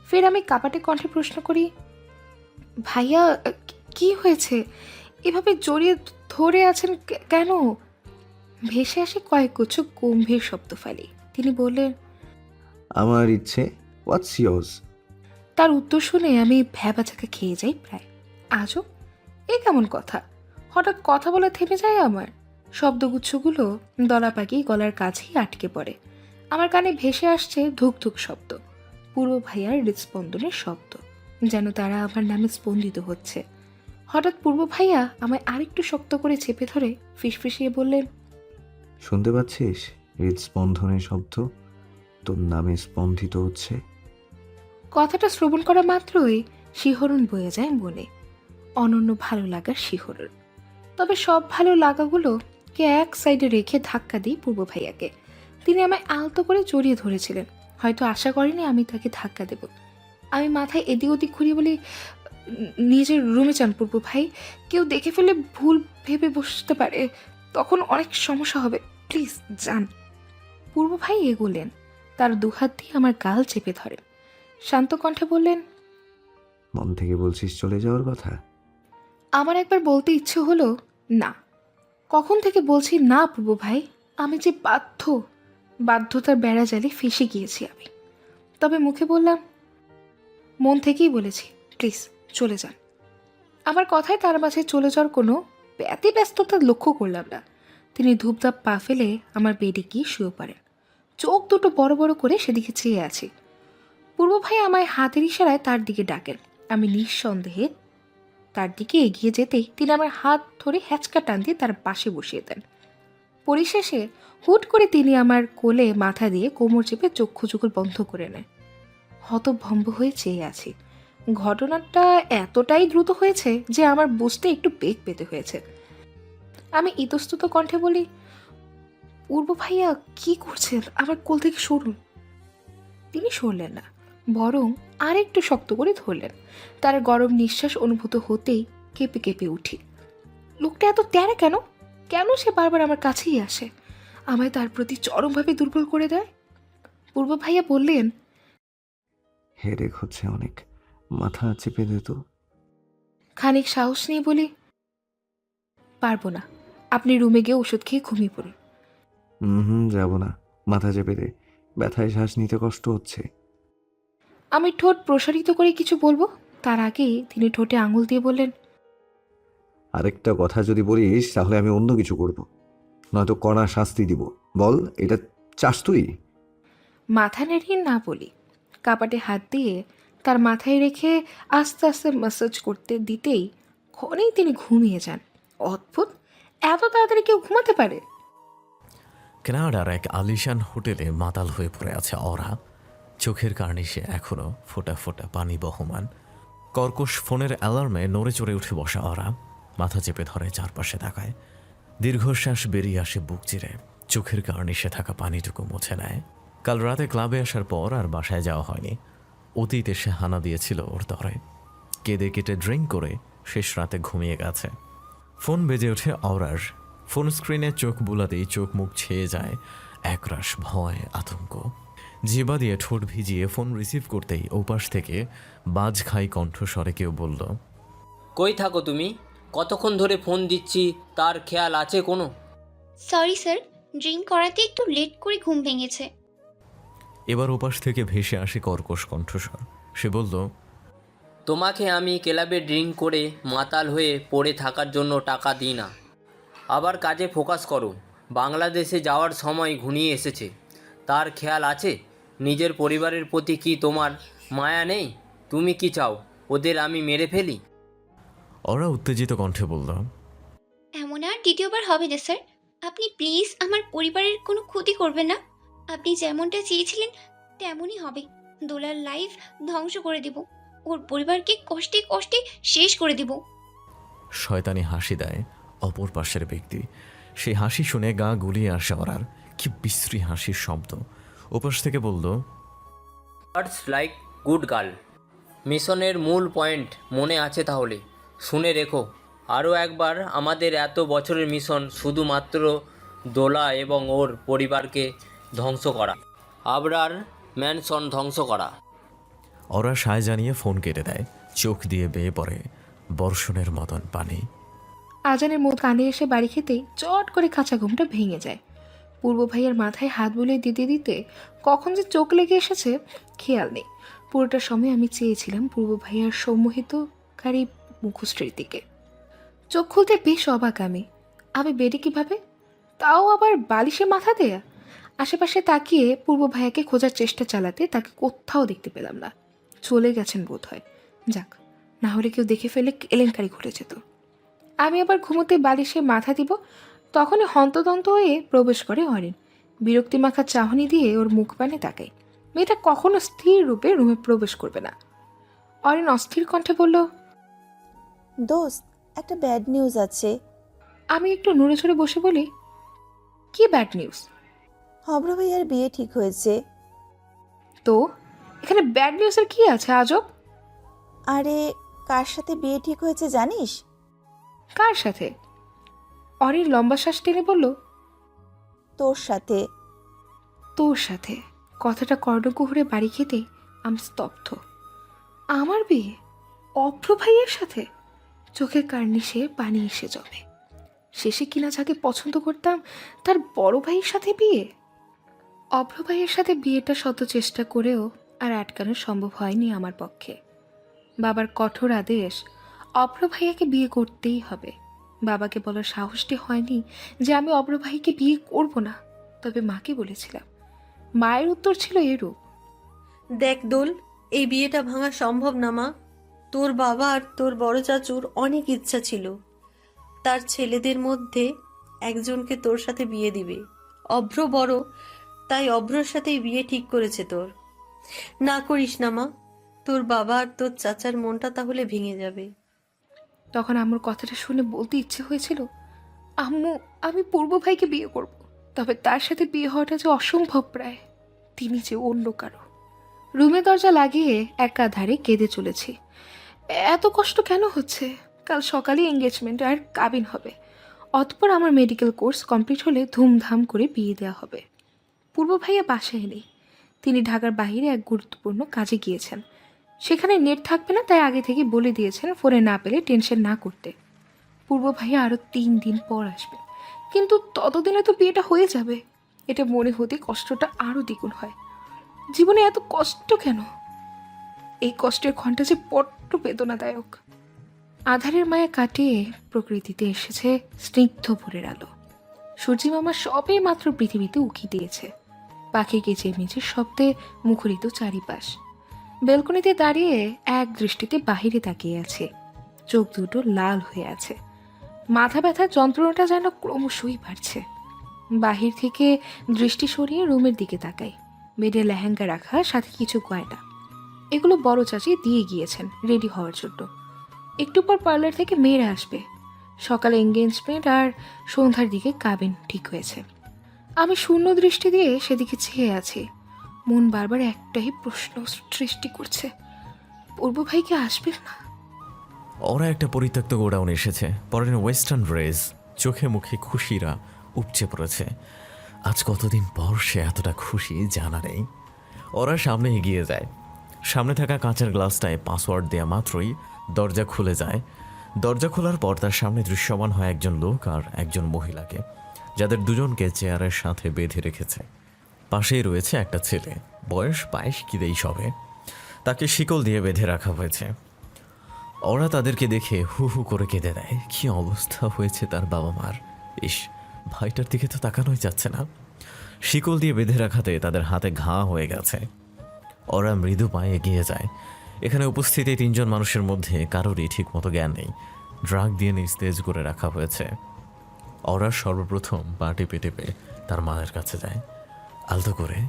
ফের আমি কাপাটে কণ্ঠে প্রশ্ন করি, ভাইয়া কি হয়েছে? এভাবে জড়িয়ে ধরে আছেন কেন? ভেসে আসে কয়েক গুচ্ছ গম্ভীর শব্দ ফালি। তিনি বললেন, আমার ইচ্ছে, হোয়াটস ইয়োর্স? তার উত্তর শুনে আমি ভ্যাবাচাকা খেয়ে যাই প্রায়। আজও এ কেমন কথা? হঠাৎ কথা বলা থেমে যায় আমার। শব্দগুচ্ছগুলো দলা পাকিয়ে গলার কাছেই আটকে পড়ে। আমার কানে ভেসে আসছে ধুক ধুক শব্দ, পূর্ব ভাইয়ার হৃদস্পন্দনের শব্দ, যেন তারা আমার নামে স্পন্দিত হচ্ছে। হঠাৎ পূর্ব ভাইয়া আমায় আরেকটু শক্ত করে চেপে ধরে ফিসফিসিয়ে বললেন, শুনতে পাচ্ছিস হৃদস্পন্দনের শব্দ? তোর নামে স্পন্দিত হচ্ছে। কথাটা শ্রবণ করা মাত্রই শিহরণ বয়ে যায় মনে, অনন্য ভালো লাগার শিহরণ। তবে সব ভালো লাগাগুলো কে এক সাইডে রেখে ধাক্কা দিই পূর্ব ভাইয়াকে। তিনি আমায় আলতো করে জড়িয়ে ধরেছিলেন, হয়তো আশা করেনি আমি তাকে ধাক্কা দেব। আমি মাথায় এদিক ওদিক ঘুরিয়ে বলি, নিজের রুমে যান পূর্ব ভাই, কেউ দেখে ফেলে ভুল ভেবে বসতে পারে, তখন অনেক সমস্যা হবে, প্লিজ যান। পূর্ব ভাই এগোলেন, তার দুহাত দিয়ে আমার গাল চেপে ধরেন, শান্ত কণ্ঠে বললেন, মন থেকে বলছিস চলে যাওয়ার কথা? আমার একবার বলতে ইচ্ছে হলো না। কখন থেকে বলছি না পূর্ব ভাই, আমি যে বাধ্যতার বেড়া জালে ফেসে গিয়েছি আমি। তবে মুখে বললাম, মন থেকেই বলেছি, প্লিজ চলে যান। আমার কথায় তার মাঝে চলে যাওয়ার কোনো ব্যতিব্যস্ততা লক্ষ্য করলাম না। তিনি ধূপধাপ পা ফেলে আমার বেডে গিয়ে শুয়ে পড়েন। চোখ দুটো বড় বড় করে সেদিকে চেয়ে আছি। পূর্ব ভাই আমায় হাতের ইশারায় তার দিকে ডাকেন। আমি নিঃসন্দেহে তার দিকে এগিয়ে যেতেই তিনি আমার হাত ধরে হ্যাচকা টান দিয়ে তার পাশে বসিয়ে দেন। পরিশেষে হুট করে তিনি আমার কোলে মাথা দিয়ে কোমর চেপে চক্ষু চোখল বন্ধ করে নেয়। হতভম্ব হয়ে চেয়ে আছি। ঘটনাটা এতটাই দ্রুত হয়েছে যে আমার বুঝতে একটু বেগ পেতে হয়েছে। আমি ইতস্তত কণ্ঠে বলি, পূর্ব ভাইয়া কি করছেন, আমার কোল থেকে সরুন। তিনি সরলেন না, বরং আরেকটু শক্ত করে ধরলেন। তার গরম নিঃশ্বাস অনুভূত হতেই কেঁপে কেঁপে উঠি। লোকটা এত ট্যারা কেন? কেন সে বারবার আমার কাছেই আসে, আমায় তার প্রতি চরমভাবে দুর্বল করে দেয়? পূর্ব ভাইয়া বললেন, হেডেক হচ্ছে অনেক, মাথা চেপে দে তো। খানিক সাহস নিয়ে বলি, পারবো না, আপনি রুমে গিয়ে ওষুধ খেয়ে ঘুমিয়ে পড়ুন। যাব না, মাথা চেপে দে, ব্যথায় শ্বাস নিতে কষ্ট হচ্ছে। আমি ঠোঁট প্রসারিত করে কিছু বলবো, তার আগেই তিনি ঠোঁটে আঙুল দিয়ে বললেন, আরেকটা কথা যদি বলিস তাহলে আমি অন্য কিছু করব, নয়তো কড়া শাস্তি দিব। বল, এটা চাস তুই? মাথা নেড়িয়ে না বলি, কাপাটে হাত দিয়ে তার মাথায় রেখে আস্তে আস্তে ম্যাসাজ করতে দিতেই ক্ষণেই তিনি ঘুমিয়ে যান। অদ্ভুত, এত তাড়াতাড়ি কেউ ঘুমাতে পারে? কানাডার এক আলিশান হোটেলে মাতাল হয়ে পড়ে আছে অরা। চোখের কার্নিশে এখনো ফোঁটা ফোঁটা পানি বহমান। কর্কশ ফোনের অ্যালার্মে নড়ে চড়ে উঠে বসা অরা মাথা চেপে ধরে চারপাশে তাকায়। দীর্ঘশ্বাস বেরিয়ে আসে বুক চিরে, চোখের কার্নিশে থাকা পানিটুকু মুছে নেয়। কাল রাতে ক্লাবে আসার পর আর বাসায় যাওয়া হয়নি। অতীতে সে হানা দিয়েছিল ওর দরে। কেঁদে কেটে ড্রিঙ্ক করে শেষ রাতে ঘুমিয়ে গেছে। ফোন বেজে ওঠে অরার। ফোন স্ক্রিনে চোখ বুলাতেই চোখ মুখ ছেয়ে যায় একরাশ ভয়, আতঙ্ক। জিবা দিয়ে ঠোঁট ভিজিয়ে ফোন রিসিভ করতেই ওপাশ থেকে বাজ খাই কণ্ঠস্বরে কেউ বলল, কই থাকো তুমি? কতক্ষণ ধরে ফোন দিচ্ছি, তার খেয়াল আছে কোনো? সরি স্যার, ড্রিঙ্ক করাতে একটু লেট করে ঘুম ভেঙেছে। এবার ওপাশ থেকে ভেসে আসে কর্কশ কণ্ঠস্বর। সে বলল, তোমাকে আমি ক্লাবে ড্রিঙ্ক করে মাতাল হয়ে পড়ে থাকার জন্য টাকা দিই না। আবার কাজে ফোকাস করো। বাংলাদেশে যাওয়ার সময় ঘনিয়ে এসেছে, তার খেয়াল আছে? নিজের পরিবারের প্রতি কি তোমার মায়া নেই? তুমি কি চাও ওদের আমি মেরে ফেলি? ওরা উত্তেজিত কণ্ঠে বলল, এমন আর দ্বিতীয়বার হবে না স্যার। আপনি প্লিজ আমার পরিবারের কোনো ক্ষতি করবেন না। আপনি যেমনটা চেয়েছিলেন তেমনই হবে। দোলার লাইফ ধ্বংস করে দেব, ওর পরিবারকে কষ্টে কষ্টে শেষ করে দেব। শয়তানি হাসি দেয় অপর পাশের ব্যক্তি। সেই হাসি শুনে গা গুলিয়ে আসে ওরার। কি বিশ্রী হাসির শব্দ। ওপাশ থেকে বলল, ওয়ার্ডস লাইক গুড গার্ল। মিশনের মূল পয়েন্ট মনে আছে তাহলে? শুনে রেখো আরও একবার, আমাদের এত বছরের মিশন শুধুমাত্র দোলা এবং ওর পরিবারকে ধ্বংস করা, আবরার ম্যানসন ধ্বংস করা। ওরা সায় জানিয়ে ফোন কেটে দেয়। চোখ দিয়ে বেয়ে পড়ে বর্ষণের মতন পানি। আজানের মতো কানে এসে বাড়ি খেতেই চট করে কাঁচা ঘুমটা ভেঙে যায়। পূর্ব ভাইয়ের মাথায় হাত বুলিয়ে দিতে দিতে কখন যে চোখ লেগে এসেছে খেয়াল নেই। পুরোটা সময় আমি চেয়েছিলাম পূর্ব ভাইয়ার সম্মোহিতকারী মুখশ্রীর দিকে। চোখ খুলতে বেশ অবাক আমি বেডে কিভাবে, তাও আবার বালিশে মাথা দেয়া। আশেপাশে তাকিয়ে পূর্ব ভাইয়াকে খোঁজার চেষ্টা চালাতে তাকে কোথাও দেখতে পেলাম না। চলে গেছেন বোধ হয়। যাক, না হলে কেউ দেখে ফেলে কেলেঙ্কারি ঘটে যেত। আমি আবার ঘুমোতে বালিশে মাথা দিব, তখনই হন্তদন্ত হয়ে প্রবেশ করে অরিন। বিরক্তিমাখা চাহনি দিয়ে ওর মুখ পানে তাকাই। মেয়েটা কখনো স্থির রূপে রুমে প্রবেশ করবে না। অরিন অস্থির কণ্ঠে বলল, দোস্ত, একটা ব্যাড নিউজ আছে। আমি একটু নড়ে চড়ে বসে বলি, কি ব্যাড নিউজ? অভ্র ভাইয়ার বিয়ে ঠিক হয়েছে। তো এখানে ব্যাড নিউজের কি আছে আজব? আরে কার সাথে বিয়ে ঠিক হয়েছে জানিস? কার সাথে? অরিন লম্বা শ্বাস টেনে বলল, তোর সাথে। তোর সাথে। কথাটা কর্ণকুহরে বাড়ি খেতে আমি স্তব্ধ। আমার বিয়ে অভ্র ভাইয়ের সাথে? চোখের কার্নিশে পানি এসে জমে। শেষে কিনা যাকে পছন্দ করতাম তার বড় ভাইয়ের সাথে বিয়ে। অভ্র ভাইয়ের সাথে বিয়েটা শত চেষ্টা করেও আর আটকানো সম্ভব হয়নি আমার পক্ষে। বাবার কঠোর আদেশ, অভ্র ভাইয়াকে বিয়ে করতেই হবে। বাবাকে বলার সাহসটি হয়নি যে আমি অভ্র ভাইকে বিয়ে করব না, তবে মাকে বলেছিলাম। মায়ের উত্তর ছিল এরূপ, দেখ দোল, এই বিয়েটা ভাঙা সম্ভব না মা। তোর বাবা আর তোর বড় চাচুর অনেক ইচ্ছা ছিল তার ছেলেদের মধ্যে একজনকে তোর সাথে বিয়ে দিবে। অভ্র বড়, তাই অভ্রর সাথেই বিয়ে ঠিক করেছে তোর। না করিস না মা, তোর বাবা আর তোর চাচার মনটা তাহলে ভেঙে যাবে। তখন আমার কথাটা শুনে বলতে ইচ্ছে হয়েছিল, আম্মু, আমি পূর্ব ভাইকে বিয়ে করব, তবে তার সাথে বিয়ে হওয়াটা যে অসম্ভব প্রায়। তিনি যে অন্য কারো। রুমে দরজা লাগিয়ে একাধারে কেঁদে চলেছি। এত কষ্ট কেন হচ্ছে? কাল সকালে এঙ্গেজমেন্ট আর কাবিন হবে। অতঃপর আমার মেডিকেল কোর্স কমপ্লিট হলে ধুমধাম করে বিয়ে দেওয়া হবে। পূর্ব ভাইয়া বাসায় নেই, তিনি ঢাকার বাইরে এক গুরুত্বপূর্ণ কাজে গিয়েছেন। সেখানে নেট থাকবে না, তাই আগে থেকে বলে দিয়েছেন ফোনে না পেলে টেনশন না করতে। পূর্ব ভাইয়া আরও 3 দিন পর আসবে, কিন্তু ততদিনে তো বিয়েটা হয়ে যাবে। এটা মনে হতে কষ্টটা আরও দ্বিগুণ হয়। জীবনে এত কষ্ট কেন? এই কষ্টের ঘণ্টা যে বড্ড বেদনাদায়ক। আধারের মায়া কাটিয়ে প্রকৃতিতে এসেছে স্নিগ্ধ ভোরের আলো। সূর্যিমামা সবে মাত্র পৃথিবীতে উকি দিয়েছে। পাখি কিচিরমিচির শব্দে মুখরিত চারিপাশ। বেলকনিতে দাঁড়িয়ে এক দৃষ্টিতে বাহিরে তাকিয়ে আছে। চোখ দুটো লাল হয়ে আছে। মাথা ব্যথার যন্ত্রণাটা যেন ক্রমশই বাড়ছে। বাহির থেকে দৃষ্টি সরিয়ে রুমের দিকে তাকাই। বেডে লেহেঙ্গা রাখা, সাথে কিছু গয়না। এগুলো বড় চাচি দিয়ে গিয়েছেন রেডি হওয়ার জন্য। একটু পর পার্লার থেকে মেয়েরা আসবে। সকালে এঙ্গেজমেন্ট আর সন্ধ্যার দিকে কাবিন ঠিক হয়েছে। আমি শূন্য দৃষ্টি দিয়ে সেদিকে চেয়ে আছি। মন বারবার একটাই প্রশ্ন সৃষ্টি করছে, পূর্ব ভাই কি আসবে না? ওরা একটা পরিত্যক্ত গোডাউন এসেছে, পরের ওয়েস্টার্ন ড্রেস, চোখে মুখে খুশিরা উপচে পড়েছে। আজ কতদিন পর সে এতটা খুশি জানা নেই। ওরা সামনে এগিয়ে যায়। সামনে থাকা কাঁচের গ্লাসটায় পাসওয়ার্ড দেওয়া মাত্রই দরজা খুলে যায়। দরজা খোলার পর তার সামনে দৃশ্যমান হয় একজন লোক আর একজন মহিলাকে, যাদের দুজনকে চেয়ারের সাথে বেঁধে রেখেছে। পাশেই রয়েছে একটা ছেলে, বয়স 22 কি দেই সবে। তাকে শিকল দিয়ে বেঁধে রাখা হয়েছে। ওরা তাদেরকে দেখে হু হু করে কেঁদে দেয়। কি অবস্থা হয়েছে তার বাবা মার! ইস, ভাইটার দিকে তো তাকানোই যাচ্ছে না। শিকল দিয়ে বেঁধে রাখাতে তাদের হাতে ঘা হয়ে গেছে। ওরা মৃদু পায়ে এগিয়ে যায়। এখানে উপস্থিত এই 3 জন মানুষের মধ্যে কারোরই ঠিক মতো জ্ঞান নেই। ড্রাগ দিয়ে নিস্তেজ করে রাখা হয়েছে। ওরা সর্বপ্রথম পা টেপে টেপে তার মায়ের কাছে যায়। আলতো করে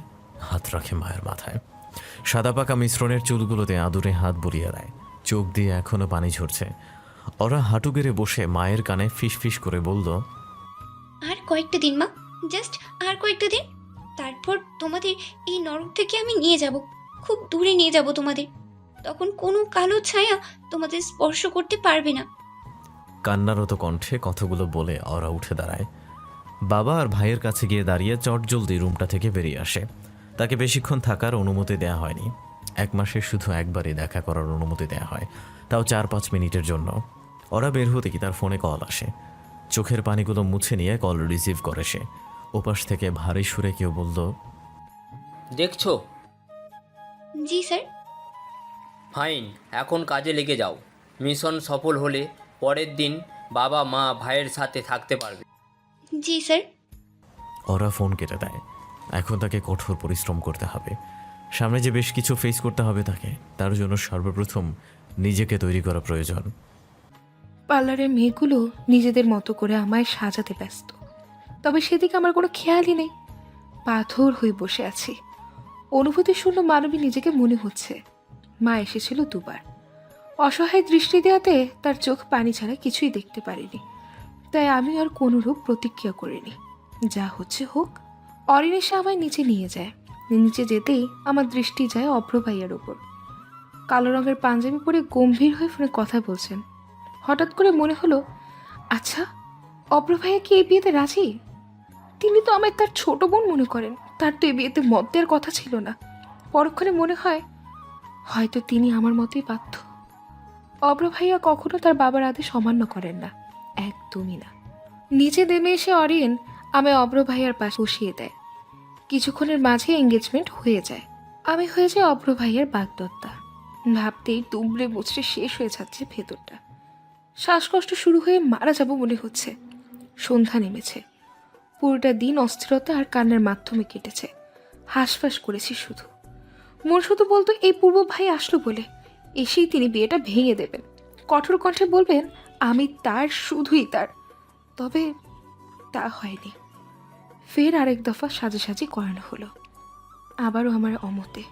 হাত রাখে মায়ের মাথায়। সাদা পাকা মিশ্রণের চুলগুলোতে আদুরে হাত বুলিয়ে দেয়। চোখ দিয়ে এখনো পানি ঝরছে। ওরা হাঁটু গেড়ে বসে মায়ের কানে ফিস ফিস করে বলল, আর কয়েকটা দিন মা, জাস্ট আর কয়েকটা দিন। তারপর তোমাদের এই নরক থেকে আমি নিয়ে যাব, খুব দূরে নিয়ে যাব তোমাদের। তখন কোনো কালো ছায়া তোমাদের স্পর্শ করতে পারবে না। কান্নারত কণ্ঠে কথাগুলো বলে ওরা উঠে দাঁড়ায়। বাবা আর ভাইয়ের কাছে গিয়ে দাঁড়িয়ে চটজলদি রুমটা থেকে বেরিয়ে আসে। তাকে বেশিক্ষণ থাকার অনুমতি দেয়া হয়নি। 1 মাসে শুধু একবারই দেখা করার অনুমতি দেয়া হয়, তাও 4-5 মিনিটের জন্য। ওরা বের হতে কি তার ফোনে কল আসে। চোখের পানিগুলো মুছে নিয়ে কল রিসিভ করে সে। ওপাশ থেকে ভারী সুরে কেউ বলল, দেখছো? জি স্যার। ফাইন, এখন কাজে লেগে যাও। মিশন সফল হলে পরের দিন বাবা মা ভাইয়ের সাথে থাকতে পারবে। জি স্যার। ওরা ফোন কেটে দেয়। এখন তাকে কঠোর পরিশ্রম করতে হবে। সামনে যে বেশ কিছু ফেস করতে হবে তাকে। তার জন্য সর্বপ্রথম নিজেকে তৈরি করা প্রয়োজন। পার্লারের মেয়েগুলো নিজেদের মতো করে আমায় সাজাতে ব্যস্ত, তবে সেদিকে আমার কোনো খেয়ালই নেই। পাথর হয়ে বসে আছি। অনুভূতি শূন্য মানবী নিজেকে মনে হচ্ছে। মা এসেছিল 2 বার। অসহায় দৃষ্টি দেওয়াতে তার চোখ পানি ছাড়া কিছুই দেখতে পারিনি, তাই আমি আর কোনোরূপ প্রতিক্রিয়া করিনি। যা হচ্ছে হোক। অরিন এসে আমায় নিচে নিয়ে যায়। নিচে যেতেই আমার দৃষ্টি যায় অভ্র ভাইয়ার ওপর। কালো রঙের পাঞ্জাবি পরে গম্ভীর হয়ে ফোনে কথা বলছেন। হঠাৎ করে মনে হলো, আচ্ছা অভ্র ভাইয়া কি এই বিয়েতে রাজি? তিনি তো আমায় তার ছোট বোন মনে করেন, তার তো এই বিয়েতে মত দেওয়ার কথা ছিল না। পরক্ষণে মনে হয় হয়তো তিনি আমার মতোই বাধ্য। অভ্র ভাইয়া কখনো তার বাবার আদেশ অমান্য করেন না, একদমই না। নিচে নেমে এসে অরিন আমায় অভ্র ভাইয়ার পাশে বসিয়ে দেয়। কিছুক্ষণের মাঝে এঙ্গেজমেন্ট হয়ে যায়। আমি হয়ে যাই অভ্র ভাইয়ার বাগদত্তা। ভাবতেই দুমড়ে মুচড়ে শেষ হয়ে যাচ্ছে ভেতরটা। শ্বাসকষ্ট শুরু হয়ে মারা যাব মনে হচ্ছে। সন্ধ্যা নেমেছে। পুরোটা দিন অস্থিরতা আর কান্নার মাধ্যমে কেটেছে। হাঁসফাঁস করেছি শুধু। মন শুধু বলতো এই পূর্ব ভাই আসলো বলে এসেই তিনি বিয়েটা ভেঙে দেবেন, কঠোর কণ্ঠে বলবেন আমি তার, শুধুই তার। তবে তা হয়নি। ফের আরেক দফা সাজাসাজি করানো হলো। আবারও আমার অমতে।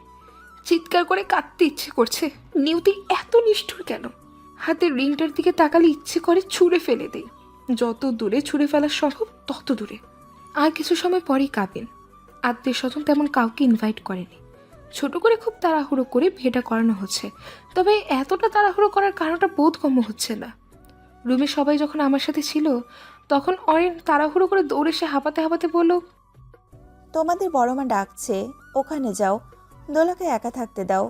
চিৎকার করে কাঁদতে ইচ্ছে করছে। নিয়তি এত নিষ্ঠুর কেন? হাতের রিংটার দিকে তাকালে ইচ্ছে করে ছুঁড়ে ফেলে দেই। যত দূরে ছুঁড়ে ফেলা সম্ভব তত দূরে। আর কিছু সময় পরেই কাবিন। আত্মীয় স্বজন তেমন কাউকে ইনভাইট করেনি। ছোট করে খুব তাড়াহুড়ো করে বিয়েটা করানো হচ্ছে। তবে এতটা তাড়াহুড়ো করার কারণটা বোধগম্য হচ্ছে না। রুমে সবাই যখন আমার সাথে ছিল তখন অরিন তাড়াহুড়ো করে দৌড়ে এসে হাঁপাতে হাঁপাতে বলল, তোমাদের বড় মা ডাকছে, ওখানে যাও, দোলাকে একা থাকতে দাও।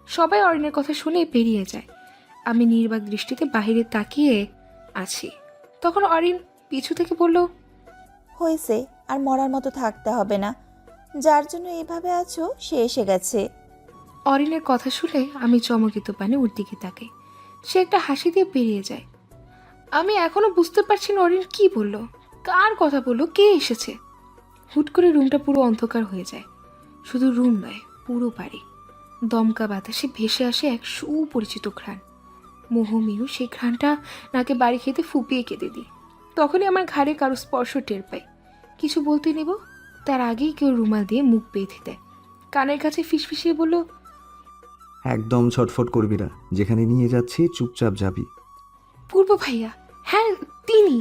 সবাই অরিনের কথা শুনে বেরিয়ে যায়। আমি নির্বাক দৃষ্টিতে বাইরে তাকিয়ে আছি। তখন অরিন পিছু থেকে বলল, হয়েছে, আর মরার মতো থাকতে হবে না। যার জন্য এভাবে আছো সে এসে গেছে। অরিনের কথা শুনে আমি চমকিত পানে ওর দিকে তাকাই। সে একটা হাসি দিয়ে বেরিয়ে যায়। আমি এখনো বুঝতে পারছি না অরিন কি বলল, কার কথা বললো, কে এসেছে। হুট করে রুমটা পুরো অন্ধকার হয়ে যায়। শুধু রুম নয়, পুরো বাড়ি। দমকা বাতাসে ভেসে আসে এক সুপরিচিত ঘ্রাণ। মোহমিও সেই ঘ্রাণটা নাকে বাড়ি খেতে ফুপিয়ে কেঁদে দিই। তখনই আমার ঘাড়ে কারো স্পর্শ টের পাই। কিছু বলতে নেব, তার আগেই কেউ রুমাল দিয়ে মুখ বেঁধে দেয়। কানের কাছে ফিসফিসিয়ে বলল, একদম ছটফট করবি না, যেখানে নিয়ে যাচ্ছি চুপচাপ যাবি। পূর্ব ভাইয়া। হ্যাঁ, তিনি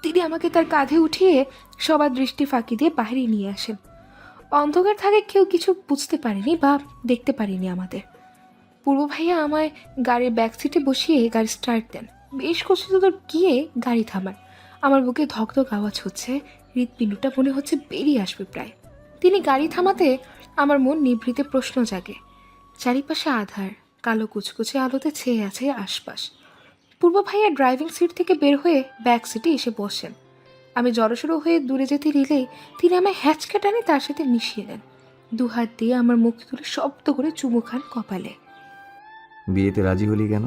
তিনি আমাকে তার কাঁধে উঠিয়ে সবার দৃষ্টি ফাঁকি দিয়ে বাইরে নিয়ে আসেন। অন্ধকার থাকে কেউ কিছু বুঝতে পারেনি বা দেখতে পারেনি আমাদের। পূর্ব ভাইয়া আমায় গাড়ির ব্যাক সিটে বসিয়ে গাড়ি স্টার্ট দেন। বেশ কিছু দূর গিয়ে গাড়ি থামান। আমার বুকে ধকধক আওয়াজ হচ্ছে, হৃৎপিণ্ডটা মনে হচ্ছে বেরিয়ে আসবে প্রায়। তিনি গাড়ি থামাতে আমার মন নিভৃতে প্রশ্ন জাগে। চারিপাশে আধার, কালো কুচকুচে আলোতে ছেয়ে আছে আশপাশ। পূর্ব ভাইয়া ড্রাইভিং সিট থেকে বের হয়ে ব্যাক সিটে এসে বসেন। আমি জড়সড়ো হয়ে দূরে যেতে নিলেই তিনি আমায় হ্যাঁচকা টানে তার সাথে মিশিয়ে নেন। দুহাত দিয়ে আমার মুখ তুলে শব্দ করে চুমু খান কপালে। বিয়েতে রাজি হলি কেন?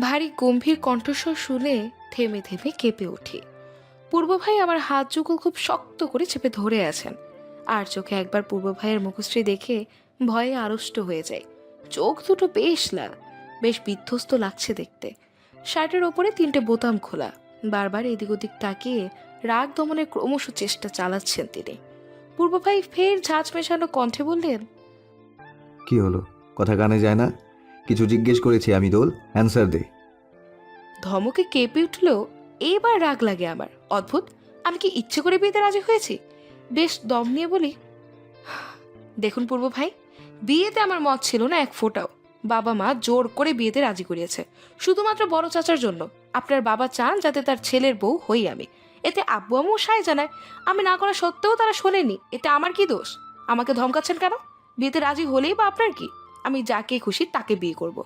ভারী গম্ভীর কণ্ঠস্বর শুনে থেমে থেমে কেঁপে উঠি। পূর্ব ভাই আমার হাত যুগল খুব শক্ত করে চেপে ধরে আছেন। আর চোখে একবার পূর্ব ভাইয়ের মুখশ্রী দেখে ভয়ে আড়ষ্ট হয়ে যায়। চোখ দুটো বেশ লাল, বেশ বিধ্বস্ত লাগছে দেখতে। শার্টের ওপরে 3টে বোতাম খোলা। বারবার এদিক ওদিক তাকিয়ে রাগ দমনের ক্রমশ চেষ্টা চালাচ্ছেন তিনি। পূর্ব ভাই ফের ঝাঁঝ মেশানো কণ্ঠে বললেন, কি হলো, কথা কানে যায় না? কিছু জিজ্ঞেস করেছি আমি, দোল, অ্যান্সার দে। ধমকে কেঁপে উঠলেও এবার রাগ লাগে আমার। অদ্ভুত, আমি কি ইচ্ছে করে বিয়েতে রাজি হয়েছি? বেশ দম নিয়ে বলি, দেখুন পূর্ব ভাই, বিয়েতে আমার মত ছিল না এক ফোঁটাও। বাবা মা জোর করে বিয়েতে রাজি করিয়েছে, শুধুমাত্র বড় চাচার জন্য। আপনার বাবা চান যাতে তার ছেলের বউ হই আমি। এতে আব্বু আম্মু সায় জানায়, আমি না করা সত্ত্বেও তারা শোনেনি। এতে আমার কি দোষ? আমাকে ধমকাচ্ছেন কেন? বিয়েতে রাজি হলেই বা আপনার কি? আমি যাকে খুশি তাকে বিয়ে করব।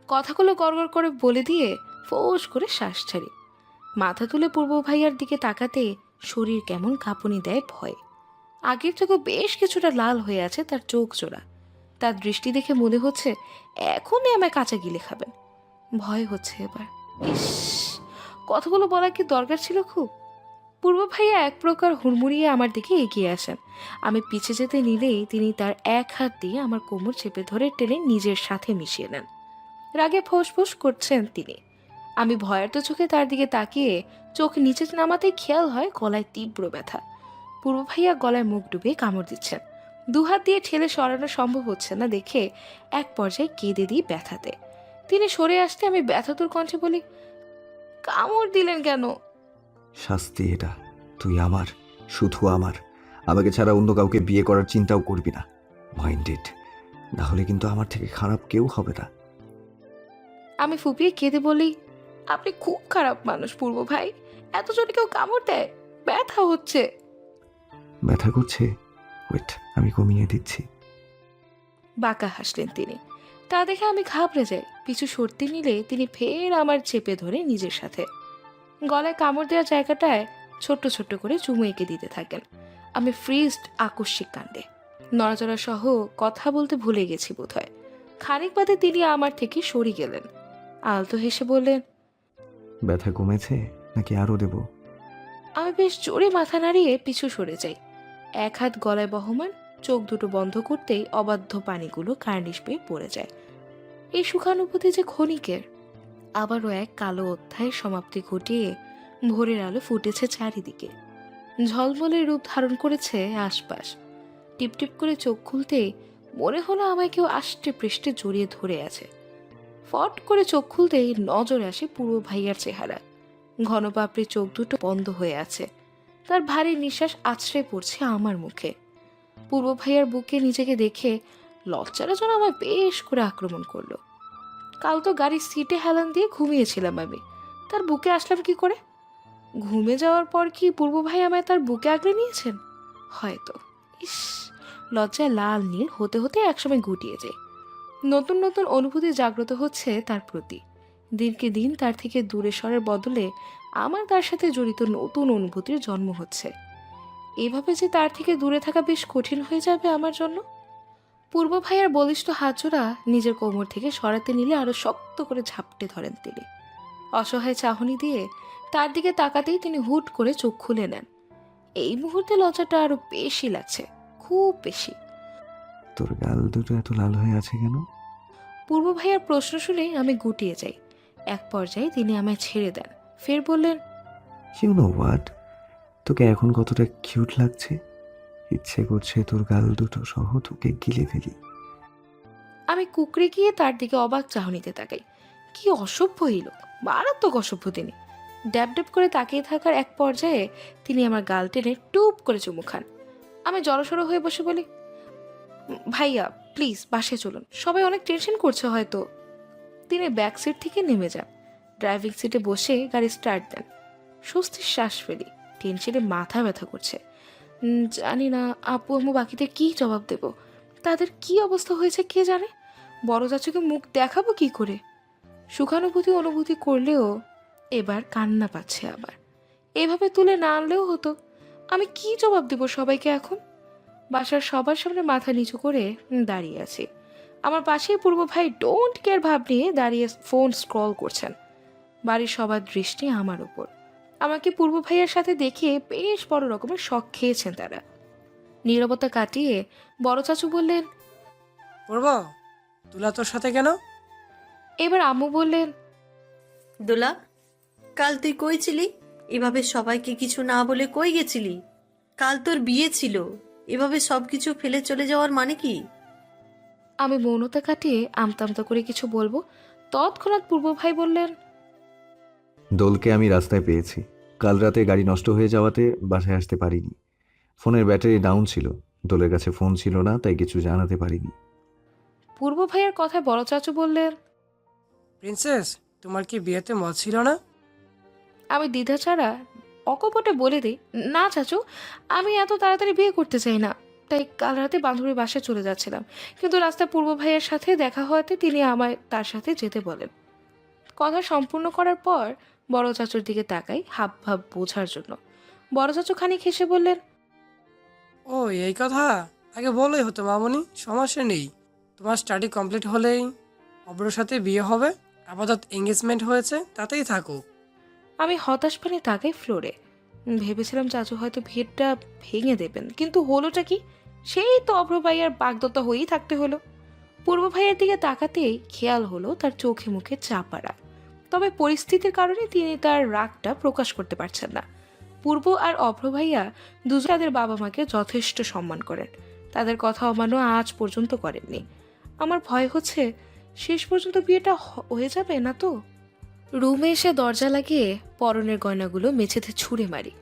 কথাগুলো গড়গড় করে বলে দিয়ে ফোঁস করে শ্বাস ছাড়ি। মাথা তুলে পূর্ব ভাইয়ার দিকে তাকাতে শরীর কেমন কাঁপুনি দেয় ভয়। আগের থেকেও বেশ কিছুটা লাল হয়ে আছে তার চোখ জোড়া। তার দৃষ্টি দেখে মনে হচ্ছে এখনই আমায় কাঁচা গিলে খাবেন। ভয় হচ্ছে এবার। ইস, কথাগুলো বলা কি দরকার ছিল খুব? পূর্ব ভাইয়া এক প্রকার হুড়মুড়িয়ে আমার দিকে এগিয়ে আসেন। আমি পিছে যেতে নিলেই তিনি তার এক হাত দিয়ে আমার কোমর চেপে ধরে টেনে নিজের সাথে মিশিয়ে নেন। রাগে ফোঁস করছেন তিনি। আমি ভয়ার্ত চোখে তার দিকে তাকিয়ে চোখ নিচে নামাতেই খেয়াল হয় গলায় তীব্র ব্যথা। পূর্ব ভাইয়া গলায় মুখ ডুবিয়ে কামড় দিচ্ছেন। দুহাত দিয়ে ঠেলে সরানো সম্ভব হচ্ছে না দেখে এক পর্যায়ে কেঁদে দিই ব্যথাতে। তিনি সরে আসতে আমি ব্যথাতুর কণ্ঠে বলি, কামড় দিলেন কেন? শাস্তি এটা, তুই আমার, শুধু আমাকে ছাড়া অন্য কাউকে বিয়ে করার চিন্তাও করবি না। মাইন্ডেড, না হলে কিন্তু আমার থেকে খারাপ কেউ হবে না। আমি ফুপিয়ে কেঁদে বলি, আপনি খুব খারাপ মানুষ পূর্ব ভাই। এত জোরে কেউ কামড় দেয়, ব্যথা হচ্ছে। ব্যথা করছে? ওয়েট, আমি কমিয়ে দিচ্ছি। বাঁকা হাসলেন তিনি। তা দেখে আমি ঘাবড়ে যাই। পিছু সরতে নিলে তিনি ফের আমার চেপে ধরে নিজের সাথে। গলায় কামড় দেওয়ার জায়গাটায় ছোট্ট ছোট্ট করে চুমু এঁকে দিতে থাকেন। আমি ফ্রিজড আকস্মিক কাণ্ডে নড়াচড়া সহ কথা বলতে ভুলে গেছি বোধহয়। খানিক বাদে তিনি আমার থেকে সরে গেলেন। আলতো হেসে বললেন, ব্যথা কমেছে নাকি আরো দেব? আমি বেশ জোরে মাথা নাড়িয়ে পিছু সরে যাই। এক হাত গলায় বহমান, চোখ দুটো বন্ধ করতেই অবাধ্য পানিগুলো কার্নিশ পেয়ে পড়ে যায়। এই সুখানুভূতি যে ক্ষণিকের। আবারও এক কালো অধ্যায়ের সমাপ্তি ঘটিয়ে ভোরের আলো ফুটেছে চারিদিকে। ঝলমলে রূপ ধারণ করেছে আশপাশ। টিপটিপ করে চোখ খুলতেই মনে হলো আমায় কেউ আষ্টে পৃষ্ঠে জড়িয়ে ধরে আছে। ফট করে চোখ খুলতেই নজরে আসে পূর্ব ভাইয়ার চেহারা। ঘন পাপড়ি চোখ দুটো বন্ধ হয়ে আছে। তার ভারী নিঃশ্বাস আছড়ে পড়ছে আমার মুখে। পূর্ব ভাইয়ার বুকে নিজেকে দেখে লজ্জাটা যেন আমায় বেশ করে আক্রমণ করলো। কাল তো গাড়ির সিটে হেলান দিয়ে ঘুমিয়েছিলাম আমি, তার বুকে আসলাম কি করে? ঘুমে যাওয়ার পর কি পূর্ব ভাই আমায় তার বুকে আগলে নিয়েছেন? হয়তো। ইস, লজ্জায় লাল নীল হতে হতে একসময় গুটিয়ে যায়। নতুন নতুন অনুভূতি জাগ্রত হচ্ছে তার প্রতি। দিনকে দিন তার থেকে দূরে সরার বদলে আমার তার সাথে জড়িত নতুন অনুভূতির জন্ম হচ্ছে। এভাবে যে তার থেকে দূরে থাকা বেশ কঠিন হয়ে যাবে আমার জন্য। পূর্ব ভাইয়ার বলিষ্ঠ হাতজোড়া নিজের কোমর থেকে সরাতে নিলে আরো শক্ত করে ঝাপটে ধরেন তিনি। অসহায় চাহনি দিয়ে তার দিকে তাকাতেই তিনি হুট করে চোখ খুলে নেন। এই মুহূর্তে লজ্জাটা আরো বেশি লাগছে, খুব বেশি। তোর গাল দুটো এত লাল হয়ে আছে কেন? পূর্ব ভাইয়ার প্রশ্ন শুনে আমি গুটিয়ে যাই। এক পর্যায়ে তিনি আমায় ছেড়ে দেন। ফের বললেন, ইউ নো হোয়াট, তোকে এখন কতটা কিউট লাগছে। ইচ্ছে করছে তোর গাল দুটো সহ তোকে গিলে ফেলি। আমি কুকড়ে গিয়ে তার দিকে অবাক চাহনিতে তাকাই। কি অসভ্য এই লোক, মারাত্মক অসভ্য তিনি। ড্যাব ড্যাব করে তাকিয়ে থাকার এক পর্যায়ে তিনি আমার গাল টেনে টুপ করে চুমু খান। আমি জড়সড় হয়ে বসে বলি, ভাইয়া প্লিজ বাসায় চলুন, সবাই অনেক টেনশন করছে হয়তো। তিনি ব্যাক সিট থেকে নেমে যান। ড্রাইভিং সিটে বসে গাড়ি স্টার্ট দেন। স্বস্তির শ্বাস ফেলি। টেনশনে মাথা ব্যথা করছে। জানি না আপু আম্মু বাকিদের কি জবাব দেব। তাদের কি অবস্থা হয়েছে কে জানে। বড় চাচুকে মুখ দেখাবো কি করে? সুখানুভূতি অনুভূতি করলেও এবার কান্না পাচ্ছে আবার। এভাবে তুলে না আনলেও হতো। আমি কি জবাব দেব সবাইকে এখন? বাসার সবার সামনে মাথা নিচু করে দাঁড়িয়ে আছি। আমার পাশেই পূর্ব ভাই ডোন্ট কেয়ার ভাব নিয়ে দাঁড়িয়ে ফোন স্ক্রল করছেন। বাড়ির সবার দৃষ্টি আমার উপর। আমাকে পূর্ব ভাইয়ের সাথে দেখে বেশ বড় রকমের শখ খেয়েছেন তারা। নীরবতা কাটিয়ে বড় চাচু বললেন, পূর্ব, তুলা তোর সাথে কেন? এবার আম্মু বললেন, দোলা, কাল তুই কই ছিলি? এভাবে সবাইকে কিছু না বলে কই গেছিলি? কাল তোর বিয়ে ছিল, এভাবে সব কিছু ফেলে চলে যাওয়ার মানে কি? আমি মৌনতা কাটিয়ে আমতামতা করে কিছু বলবো, তৎক্ষণাৎ পূর্ব ভাই বললেন, দোলকে আমি রাস্তায় পেয়েছি। কাল রাতে গাড়ি নষ্ট হয়ে যাওয়াতে বাসায় আসতে পারিনি। ফোনের ব্যাটারি ডাউন ছিল, দোলের কাছে ফোন ছিল না, তাই কিছু জানাতে পারিনি। পূর্ব ভাইয়ের কথায় বড় চাচু বললেন, প্রিন্সেস, তোমার কি বিয়েতে মত ছিল না? আমি দ্বিধা ছাড়া অকপটে বলে দিই, না চাচু, আমি এত তাড়াতাড়ি বিয়ে করতে চাই না। তাই কাল রাতে বান্ধবীর বাসায় চলে যাচ্ছিলাম, কিন্তু রাস্তায় পূর্ব ভাইয়ের সাথে দেখা হওয়াতে তিনি আমায় তার সাথে যেতে বলেন। কথা সম্পূর্ণ করার পর বড় চাচুর দিকে তাকাই হাব ভাব বোঝার জন্য। বড় চাচু খানিক হেসে বললেন, ও এই কথা, আগে বলোই হতো মামনি, সমস্যা নেই। তোমার স্টাডি কমপ্লিট হলেই অব্রর সাথে বিয়ে হবে। আপাতত এঙ্গেজমেন্ট হয়েছে, তাতেই থাকুক। আমি হতাশ পানে তাকাই ফ্লোরে। ভেবেছিলাম চাচু হয়তো ভিড়টা ভেঙে দেবেন, কিন্তু হলোটা কি? সেই তো অভ্র ভাইয়ার বাগদত্তা হয়েই থাকতে হলো। পূর্ব ভাইয়ের দিকে তাকাতেই খেয়াল হলো তার চোখে মুখে চাপা রাগ। তবে পরিস্থিতির কারণে তিনি তার রাগটা প্রকাশ করতে পারছেন না। পূর্ব আর অভ্র ভাইয়া দুজন তাদের বাবা মাকে যথেষ্ট সম্মান করেন। তাদের কথা অমান্য আজ পর্যন্ত করেননি। আমার ভয় হচ্ছে শেষ পর্যন্ত বিয়েটা হয়ে যাবে না তো। রুমে এসে দরজা লাগিয়ে পরনের গয়নাগুলো মেঝেতে ছুঁড়ে মারি।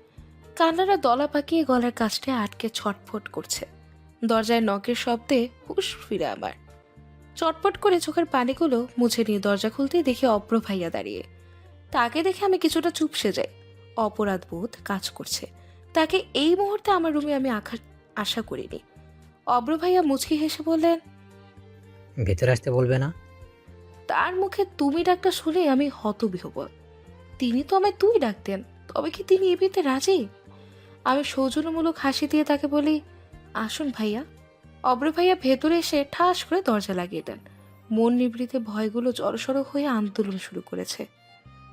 কান্নারা দলা পাকিয়ে গলার কাছটা আটকে ছটফট করছে। দরজায় নকের শব্দে হুঁশ ফিরে আমার। চটপট করে চোখের পানিগুলো মুছে নিয়ে দরজা খুলতেই দেখি অব্র ভাইয়া দাঁড়িয়ে। তাকে দেখে আমি কিছুটা চুপসে যাই। অপরাধ বোধ কাজ করছে। তাকে এই মুহূর্তে আমার রুমে আমি আশা করিনি। অব্র ভাইয়া মুচকি হেসে বললেন, ভেতরে আসতে বলবে না? তার মুখে তুমি ডাকটা শুনে আমি হতবিহ্বল। তিনি তো আমায় তুই ডাকতেন, তবে কি তিনি এ বিয়েতে রাজি? আমি সৌজন্যমূলক হাসি দিয়ে তাকে বলি, আসুন ভাইয়া। অব্র ভাইয়া ভেতরে এসে ঠাস করে দরজা লাগিয়ে দেন। মন নিভৃতে ভয়গুলো জড়সড় হয়ে আন্দোলন শুরু করেছে।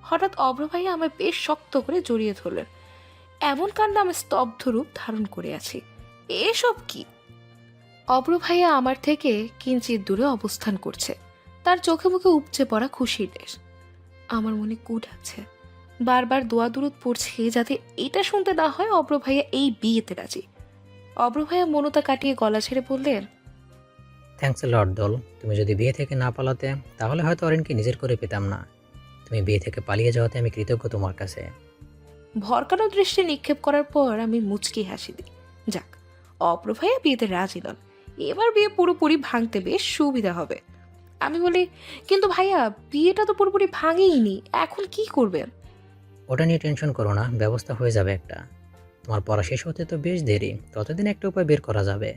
হঠাৎ অব্র ভাইয়া আমায় বেশ শক্ত করে জড়িয়ে ধরলেন। এমন কাণ্ড আমি স্তব্ধ রূপ ধারণ করে আছি। এসব কি? অব্র ভাইয়া আমার থেকে কিঞ্চিত দূরে অবস্থান করছে। তার চোখে মুখে উপচে পড়া খুশির রেশ। আমার মনে কুট আছে, বারবার দোয়া দুরুদ পড়ছে যাতে এটা শুনতে না হয় অব্র ভাইয়া এই বিয়েতে রাজি। অব্র ভাইয়া মনতা কাটিয়ে গলা ছেড়ে বললেন, থ্যাঙ্কস লর্ড দোল, তুমি যদি বিয়ে থেকে না পালাতে তাহলে হয়তো অরিনকে নিজের করে পেতাম না। তুমি বিয়ে থেকে পালিয়ে যাওয়াতে আমি কৃতজ্ঞ তোমার কাছে। ভরকানো দৃষ্টি নিক্ষেপ করার পর আমি মুচকি হাসি দিই। যাক, অব্র ভাইয়া বিয়েতে রাজি নন। এবার বিয়ে পুরোপুরি ভাঙতে বেশ সুবিধা হবে। আমি বলি, কিন্তু ভাইয়া বিয়েটা তো পুরোপুরি ভাঙেইনি, এখন কি করবেন? ওটা নিয়ে টেনশন করো না, ব্যবস্থা হয়ে যাবে একটা। তোমার পড়া শেষ হতে তো বেশ দেরি, ততদিন একটা উপায় বের করা যাবে।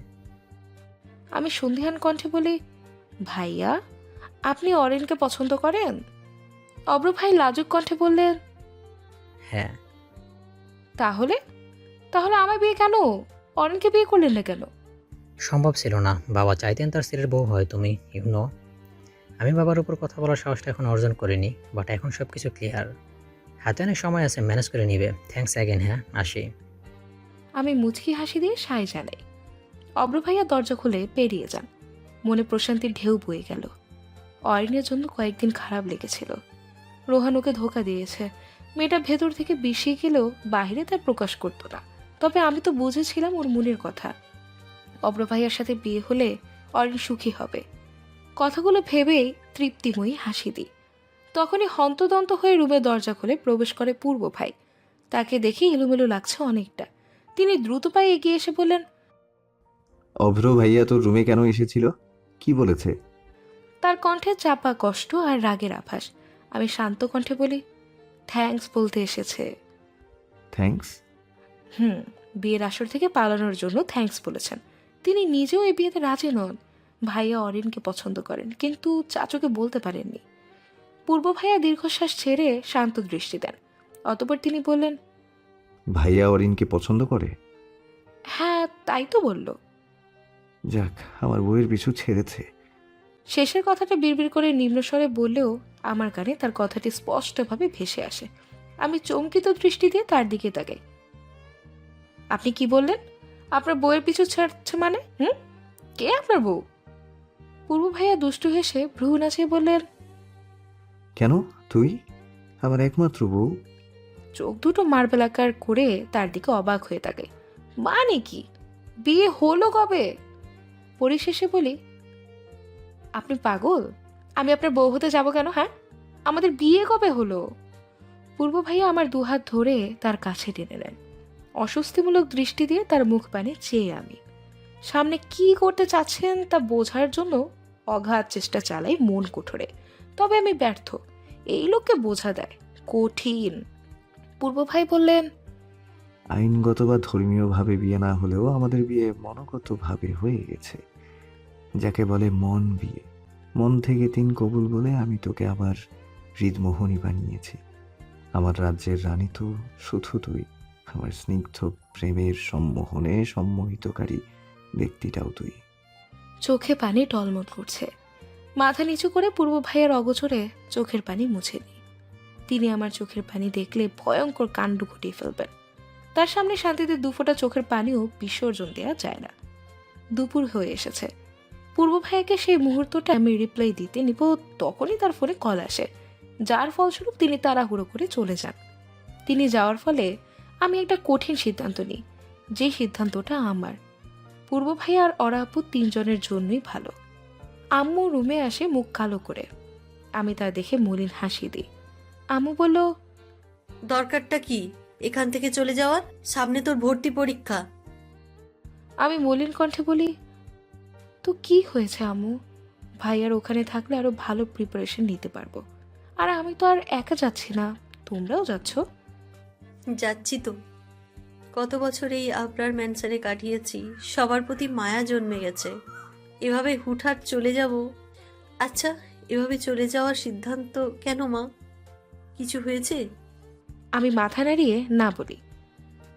আমি সন্ধিহান কণ্ঠে বলি, ভাইয়া আপনি অরিনকে পছন্দ করেন? অব্র ভাই লাজুক কণ্ঠে বললেন, হ্যাঁ। তাহলে তাহলে আমার বিয়ে কেন? অরিনকে বিয়ে করলেন না কেন? সম্ভব ছিল না, বাবা চাইতেন তার ছেলের বউ হয় তুমি, ইউনো। আমি বাবার উপর কথা বলার সাহসটা এখন অর্জন করিনি, বাট এখন সব কিছু ক্লিয়ার। হাতে অনেক সময় আছে, ম্যানেজ করে নিবে। Thanks again. হ্যাঁ, আসি। আমি মুচকি হাসি দিয়ে সায় জানাই। অব্র ভাইয়া দরজা খুলে বেরিয়ে যান। মনে প্রশান্তির ঢেউ বয়ে গেল। অরিনের জন্য কয়েকদিন খারাপ লেগেছিল। রোহান ওকে ধোকা দিয়েছে। মেয়েটা ভেতর থেকে বিষিয়ে গেলেও বাইরে তার প্রকাশ করতো না। তবে আমি তো বুঝেছিলাম ওর মনের কথা। অব্র ভাইয়ার সাথে বিয়ে হলে অরিন সুখী হবে। কথাগুলো ভেবেই তৃপ্তিময়ী হাসি দিই। তখনই হন্তদন্ত হয়ে রুমে দরজা খুলে প্রবেশ করে পূর্ব ভাই। তাকে দেখে এলোমেলো লাগছে অনেকটা। তিনি দ্রুত পায়ে এগিয়ে এসে বললেন, অভ্র ভাইয়া তোর রুমে কেন এসেছিল? কি বলেছে? তার কণ্ঠে চাপা কষ্ট আর রাগের আভাস। আমি শান্ত কণ্ঠে বলি, থ্যাঙ্কস বলতে এসেছে। থ্যাঙ্কস? বিয়ের আসর থেকে পালানোর জন্য থ্যাঙ্কস বলেছেন। তিনি নিজেও এই বিয়েতে রাজি নন। ভাইয়া অরিনকে পছন্দ করেন, কিন্তু চাচুকে বলতে পারেননি। পূর্ব ভাইয়া দীর্ঘশ্বাস ছেড়ে শান্ত দৃষ্টি দেন। অতঃপর তিনি বললেন, ভাইয়া অরিনকে পছন্দ করে? হ্যাঁ, তাই তো বলল। যাক, আমার বউয়ের পিছু ছেড়েছে। শেষের কথাটা বিড়বিড় করে নিম্নস্বরে বললেও আমার কানে তার কথাটি স্পষ্টভাবে ভেসে আসে। আমি চমকিত দৃষ্টি দিয়ে তার দিকে তাকাই। আপনি কি বললেন? আপনার বউয়ের পিছু ছাড়ছে মানে? কে আপনার বউ? পূর্ব ভাইয়া দুষ্টু হেসে ভ্রু নাচিয়ে বললেন, কেন? তুই আমার একমাত্র বউ। চোখ দুটো মার্বেল আকার করে তার দিকে অবাক হয়ে তাকাই। মানে কি? বিয়ে হলো কবে? পরিশেষে বলি, আপনি পাগল? আমি আপনার বউ হতে যাব কেন? হ্যাঁ, আমাদের বিয়ে কবে হলো? পূর্ব ভাইয়া আমার দুহাত ধরে তার কাছে টেনে নেন। অস্বস্তিমূলক দৃষ্টি দিয়ে তার মুখ পানে চেয়ে আমি সামনে কি করতে চাচ্ছেন তা বোঝার জন্য অগাধ চেষ্টা চালাই মন কুঠোরে। তবে আমি ব্যর্থ। এই লোককে বোঝা দেয় কঠিন। পূর্ব ভাই বললেন, আইনগত বা ধর্মীয়ভাবে বিয়ে না হলেও আমাদের বিয়ে মনগতভাবে হয়ে গেছে, যাকে বলে মন বিয়ে। মন থেকে 3 কবুল বলে আমি তোকে আবার হৃদমোহনী বানিয়েছি। আমার রাজ্যের রানী তো শুধু তুই। আমার স্নিগ্ধ প্রেমের সম্মোহনে সম্মোহিতকারী ব্যক্তিটাও তুই। চোখে পানি টলমল করছে। মাথা নিচু করে পূর্ব ভাইয়ের অগোচরে চোখের পানি মুছে দিই। তিনি আমার চোখের পানি দেখলে ভয়ঙ্কর কাণ্ড ঘটিয়ে ফেলবেন। তার সামনে শান্তিতে 2 ফোঁটা চোখের পানিও বিসর্জন দেওয়া যায় না। দুপুর হয়ে এসেছে। পূর্ব ভাইয়াকে সেই মুহূর্তটা আমি রিপ্লাই দিতে নিব, তখনই তার ফোনে কল আসে, যার ফলস্বরূপ তিনি তাড়াহুড়ো করে চলে যান। তিনি যাওয়ার ফলে আমি একটা কঠিন সিদ্ধান্ত নিই, যে সিদ্ধান্তটা আমার, পূর্ব ভাইয়া আর অরাপু 3 জনের জন্যই ভালো। আম্মু রুমে আসে মুখ কালো করে। আমি তা দেখে মলিন হাসি দিই। আম্মু বলল, দরকারটা কি? এখান থেকে চলে যাওয়ার? সামনে তোর ভর্তি পরীক্ষা। আমি মলিন কণ্ঠে বলি, তো কি হয়েছে আম্মু? ভাইয়ার ওখানে থাকলে আরো ভালো প্রিপারেশন নিতে পারবো। আর আমি তো আর একা যাচ্ছি না, তোমরাও যাচ্ছ। যাচ্ছি তো। কত বছর এই আবরার ম্যানশনে কাটিয়েছি, সবার প্রতি মায়া জন্মে গেছে। এভাবে হুটহাট চলে যাব? আচ্ছা, এভাবে চলে যাওয়ার সিদ্ধান্ত কেন মা? কিছু হয়েছে? আমি মাথা নাড়িয়ে না বলি।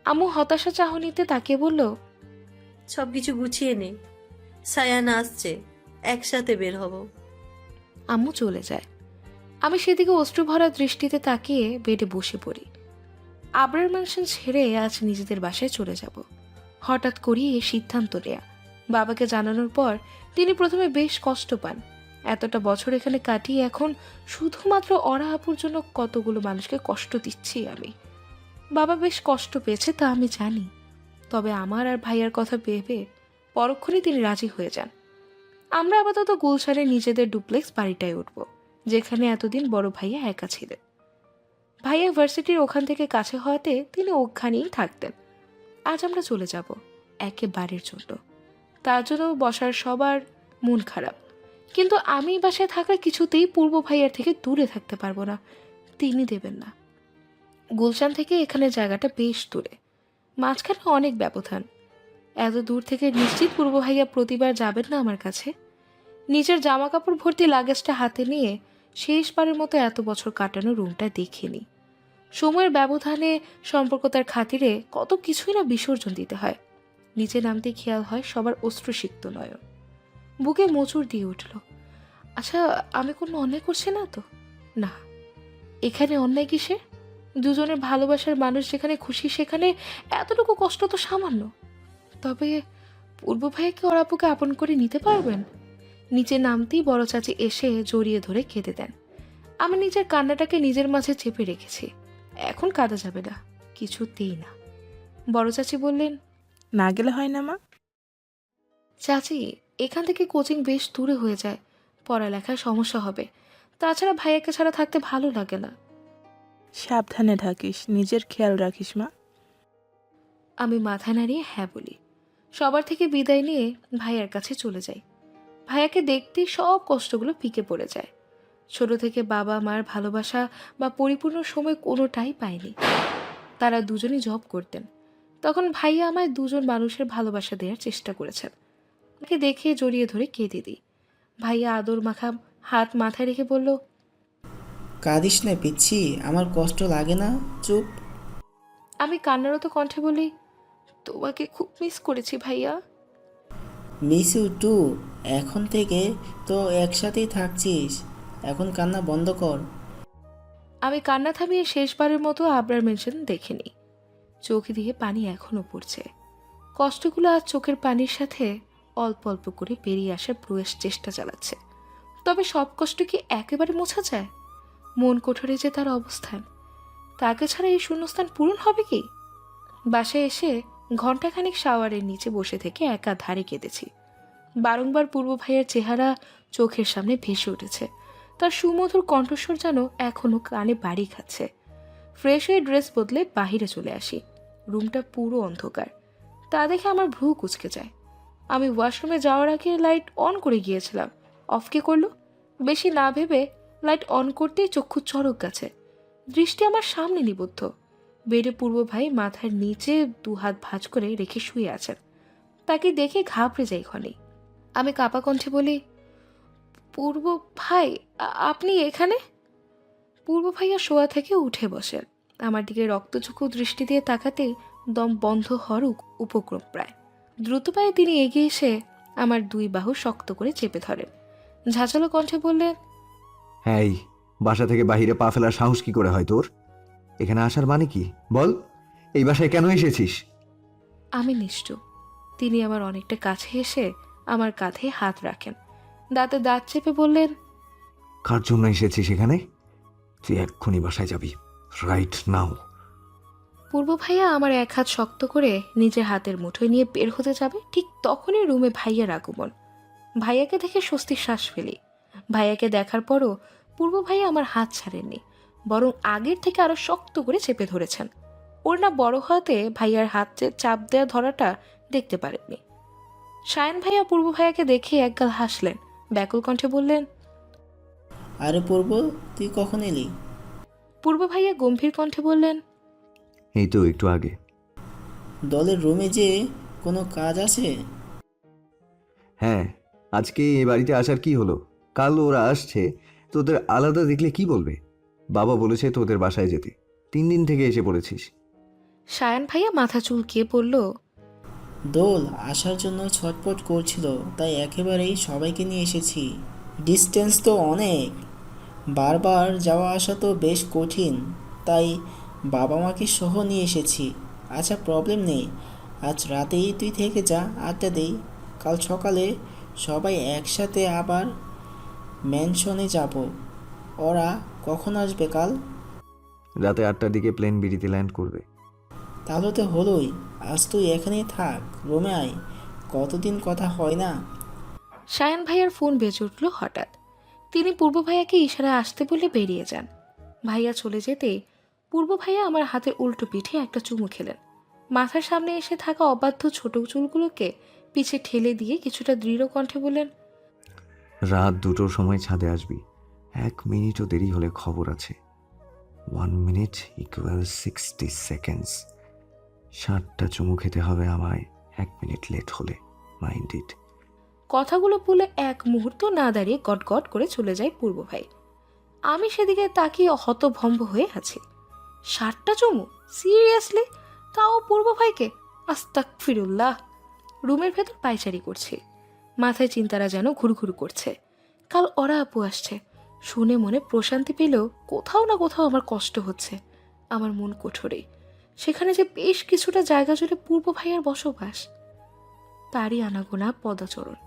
আম্মু হতাশা চাহনিতে তাকিয়ে বলল, সব কিছু গুছিয়ে নে, সায়ান আসছে, একসাথে বের হব। আম্মু চলে যায়। আমি সেদিকে অশ্রু ভরা দৃষ্টিতে তাকিয়ে বেডে বসে পড়ি। আবরার ম্যানশন ছেড়ে আজ নিজেদের বাসায় চলে যাব। হঠাৎ করেই এই সিদ্ধান্ত নেয়া। বাবাকে জানানোর পর তিনি প্রথমে বেশ কষ্ট পান। এতটা বছর এখানে কাটিয়ে এখন শুধুমাত্র অরা আপুর জন্য কতগুলো মানুষকে কষ্ট দিচ্ছি আমি। বাবা বেশ কষ্ট পেয়েছে তা আমি জানি, তবে আমার আর ভাইয়ার কথা ভেবে পরক্ষণে তিনি রাজি হয়ে যান। আমরা আপাতত গুলশানে নিজেদের ডুপ্লেক্স বাড়িটায় উঠব, যেখানে এতদিন বড় ভাইয়া একা ছিলেন। ভাইয়া ভার্সিটির ওখান থেকে কাছে হওয়াতে তিনি ওখানেই থাকতেন। আজ আমরা চলে যাব একেবারের জন্য। তার জন্য বসার সবার মন খারাপ, কিন্তু আমি বাসায় থাকা কিছুতেই পূর্ব ভাইয়ার থেকে দূরে থাকতে পারবো না, তিনি দেবেন না। গুলশান থেকে এখানে জায়গাটা বেশ দূরে, মাঝখানে অনেক ব্যবধান। এত দূর থেকে নিশ্চিত পূর্ব ভাইয়া প্রতিবার যাবেন না আমার কাছে। নিজের জামা কাপড় ভর্তি লাগেজটা হাতে নিয়ে শেষবারের মতো এত বছর কাটানো রুমটা দেখিনি। সময়ের ব্যবধানে সম্পর্ক তার খাতিরে কত কিছুই না বিসর্জন দিতে হয়। নিচে নামতে খেয়াল হয় সবার অশ্রুসিক্ত নয়ন। বুকে মোচড় দিয়ে উঠল। আচ্ছা, আমি কোনো অন্যায় করছি না তো? না, এখানে অন্যায় কিসের? দুজনের ভালোবাসার মানুষ যেখানে খুশি সেখানে এতটুকু কষ্ট তো সামান্য। তবে পূর্ব ভাইকে অরাপুকে আপন করে নিতে পারবেন? নিচে নামতেই বড় চাচি এসে জড়িয়ে ধরে কেঁদে দেন। আমি নিজের কান্নাটাকে নিজের মাঝে চেপে রেখেছি। এখন কাঁদা যাবে না, কিছুতেই না। বড় চাচি বললেন, না গেলে হয় না মা? চাচি, এখান থেকে কোচিং বেশ দূরে হয়ে যায়, পড়ালেখায় সমস্যা হবে। তাছাড়া ভাইয়াকে ছাড়া থাকতে ভালো লাগে না। সাবধানে থাকিস, নিজের খেয়াল রাখিস মা। আমি মাথা নাড়িয়ে হ্যাঁ বলি। সবার থেকে বিদায় নিয়ে ভাইয়ার কাছে চলে যাই। ভাইয়াকে দেখতেই সব কষ্টগুলো ফিকে পড়ে যায়। ছোট থেকে বাবা মার ভালোবাসা বা পরিপূর্ণ সময় কোনোটাই পাইনি। তারা দুজনই জব করতেন। তখন ভাইয়া আমায় দুজন মানুষের ভালোবাসা দেওয়ার চেষ্টা করেছেন। আমাকে দেখে জড়িয়ে ধরে কেঁদে দিই। ভাইয়া আদর মাখা হাত মাথায় রেখে বলল, কাঁদিস না পিচ্ছি, আমার কষ্ট লাগে না, চুপ। আমি কান্নারত কণ্ঠে বলি, তোমাকে খুব মিস করেছি ভাইয়া। Miss you too. এখন থেকে তো একসাথেই থাকছিস, এখন কান্না বন্ধ কর। আমি কান্না থামিয়ে শেষবারের মতো আবরার মেনশন দেখিনি। চোখ দিয়ে পানি এখনো পড়ছে। কষ্টগুলো আজ চোখের পানির সাথে অল্প অল্প করে বেরিয়ে আসার প্রয়াস চেষ্টা চালাচ্ছে। তবে সব কষ্ট কি একেবারে মোছা যায়? মন কোঠরে যে তার অবস্থান, তাকে ছাড়া এই শূন্যস্থান পূরণ হবে কি? বাসায় এসে ঘণ্টাখানিক শাওয়ারের নিচে বসে থেকে একা ধারে কেঁদেছি। বারংবার পূর্ব ভাইয়ের চেহারা চোখের সামনে ভেসে উঠেছে। তার সুমধুর কণ্ঠস্বর যেন এখনো কানে বাড়ি খাচ্ছে। ফ্রেশ হয়ে ড্রেস বদলে বাহিরে চলে আসি। রুমটা পুরো অন্ধকার। তা দেখে আমার ভ্রু কুঁচকে যায়। আমি ওয়াশরুমে যাওয়ার আগে লাইট অন করে গিয়েছিলাম। অফ কে করলো? বেশি না ভেবে লাইট অন করতেই চক্ষু চড়ক গেছে। দৃষ্টি আমার সামনে নিবদ্ধ। বেডে পূর্ব ভাই মাথার নিচে দুহাত ভাঁজ করে রেখে শুয়ে আছেন। তাকে দেখে ঘাবড়ে যাই ক্ষণে। আমি কাপা কণ্ঠে বলি, পূর্ব ভাই, আপনি এখানে? পূর্ব ভাইয়া শোয়া থেকে উঠে বসেন। আমার দিকে রক্তচক্ষু দৃষ্টি দিয়ে তাকাতেই দম বন্ধ হওয়ার উপক্রম প্রায়। দ্রুত পায়ে তিনি এগিয়ে এসে আমার দুই বাহু শক্ত করে চেপে ধরেন। ঝাঁঝালো কণ্ঠে বললেন, হ্যাঁ, বাসা থেকে বাহিরে পা ফেলার সাহস কি করে হয় তোর? এখানে আসার মানে কি বল? এই বাসায় কেন এসেছিস? আমি নিশ্চুপ। তিনি আমার অনেকটা কাছে এসে আমার কাঁধে হাত রাখেন। দাঁতে দাঁত চেপে বললেন, কার জন্য এসেছিস এখানে? তুই এক্ষুনি বাসায় যাবি, রাইট নাও। পূর্ব ভাইয়া আমার এক হাত শক্ত করে নিজের হাতের মুঠোয় নিয়ে বের হতে যাবে, ঠিক তখনই রুমে ভাইয়ার আগমন। ভাইয়াকে দেখে স্বস্তির শ্বাস ফেলি। ভাইয়াকে দেখার পরও পূর্ব ভাইয়া আমার হাত ছাড়েননি, বরং আগের থেকে আরো শক্ত করে চেপে ধরেছেন। ওর না বড় হতে ভাইয়ার হাতে চাপ দেওয়া ধরাটা দেখতে পারেননি। সায়ন ভাইয়া পূর্ব ভাইয়াকে দেখে একগাল হাসলেন, ব্যাকুল কণ্ঠে বললেন, আরে পূর্ব, তুই কখন এলি? পূর্ব ভাইয়া গম্ভীর কণ্ঠে বললেন, এই তো একটু আগে। দলের রুমে যে কোনো কাজ আছে? হ্যাঁ, আজকে এ বাড়িতে আসার কি হলো? কাল ওরা আসছে, তোদের আলাদা দেখলে কি বলবে? বাবা বলেছে তোদের বাসায় যেতে, 3 দিন থেকে এসে পড়েছিস। সায়ন ভাইয়া মাথা চুলকিয়ে বলল, দোল আসার জন্য ছটপট করছিল, তাই একেবারেই সবাইকে নিয়ে এসেছি। ডিস্টেন্স তো অনেক, বারবার যাওয়া আসা তো বেশ কঠিন, তাই বাবা মাকে সহ নিয়ে এসেছি। আচ্ছা, প্রবলেম নেই, আজ রাতেই তুই থেকে যা, আড্ডা দেই। কাল সকালে সবাই একসাথে আবার ম্যানশনে যাব। ওরা কখন আসবে কাল? রাতে 8টার দিকে প্লেন বিড়িতে ল্যান্ড করবে। তাহলে তো হলোই, আজ তুই এখানেই থাক, রুমে আয়, কতদিন কথা হয় না। সায়ন ভাইয়ার ফোন বেজে উঠল হঠাৎ। তিনি পূর্ব ভাইয়াকে ইশারায় আসতে বলে বেরিয়ে যান। ভাইয়া চলে যেতে পূর্ব ভাইয়া আমার হাতের উল্টো পিঠে একটা চুমু খেলেন। মাথার সামনে এসে থাকা অবাধ্য ছোট চুলগুলোকে পিছে ঠেলে দিয়ে কিছুটা দৃঢ় কণ্ঠে বললেন, রাত 2টোর সময় ছাদে আসবি। 1 মিনিটও দেরি হলে খবর আছে। 1 মিনিট ইকুয়াল 60 সেকেন্ডস। 60টা চুমু খেতে হবে আমায় 1 মিনিট লেট হলে। Mind it. কথাগুলো বলে এক মুহূর্ত না দাঁড়িয়ে গটগট করে চলে যায় পূর্ব ভাই। আমি সেদিকে তাকিয়ে হতভম্ব হয়ে আছি। 60টা চুমু? সিরিয়াসলি? তাও পূর্ব ভাইকে? আস্তাগফিরুল্লাহ। রুমের ভেতর পায়চারি করছি, মাথায় চিন্তারা যেন ঘুরঘুর করছে। কাল ওরা আপু আসছে শুনে মনে প্রশান্তি পেলেও কোথাও না কোথাও আমার কষ্ট হচ্ছে। আমার মন কঠোরে, সেখানে যে বেশ কিছুটা জায়গা জুড়ে পূর্ব ভাইয়ার বসবাস, তারই আনাগোনা পদাচরণ।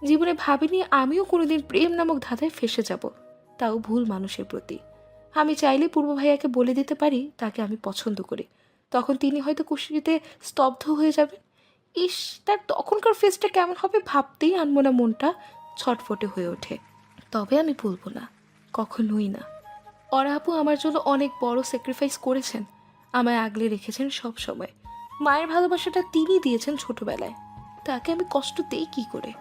জীবনে ভাবিনি আমিও কোনোদিন প্রেম নামক ধাঁধায় ফেসে যাব, তাও ভুল মানুষের প্রতি। আমি চাইলে পূর্ব ভাইয়াকে বলে দিতে পারি তাকে আমি পছন্দ করি, তখন তিনি হয়তো খুশিতে স্তব্ধ হয়ে যাবেন। ইস, তার তখনকার ফেসটা কেমন হবে ভাবতেই আনমনা মনটা ছটফটে হয়ে ওঠে। তবে আমি বলবো না, কখনোই না। ওরা আপু আমার জন্য অনেক বড় স্যাক্রিফাইস করেছেন, আমায় আগলে রেখেছেন সব সময়। মায়ের ভালোবাসাটা তিনি দিয়েছেন ছোটবেলায়, তাকে আমি কষ্ট দেই কি করে?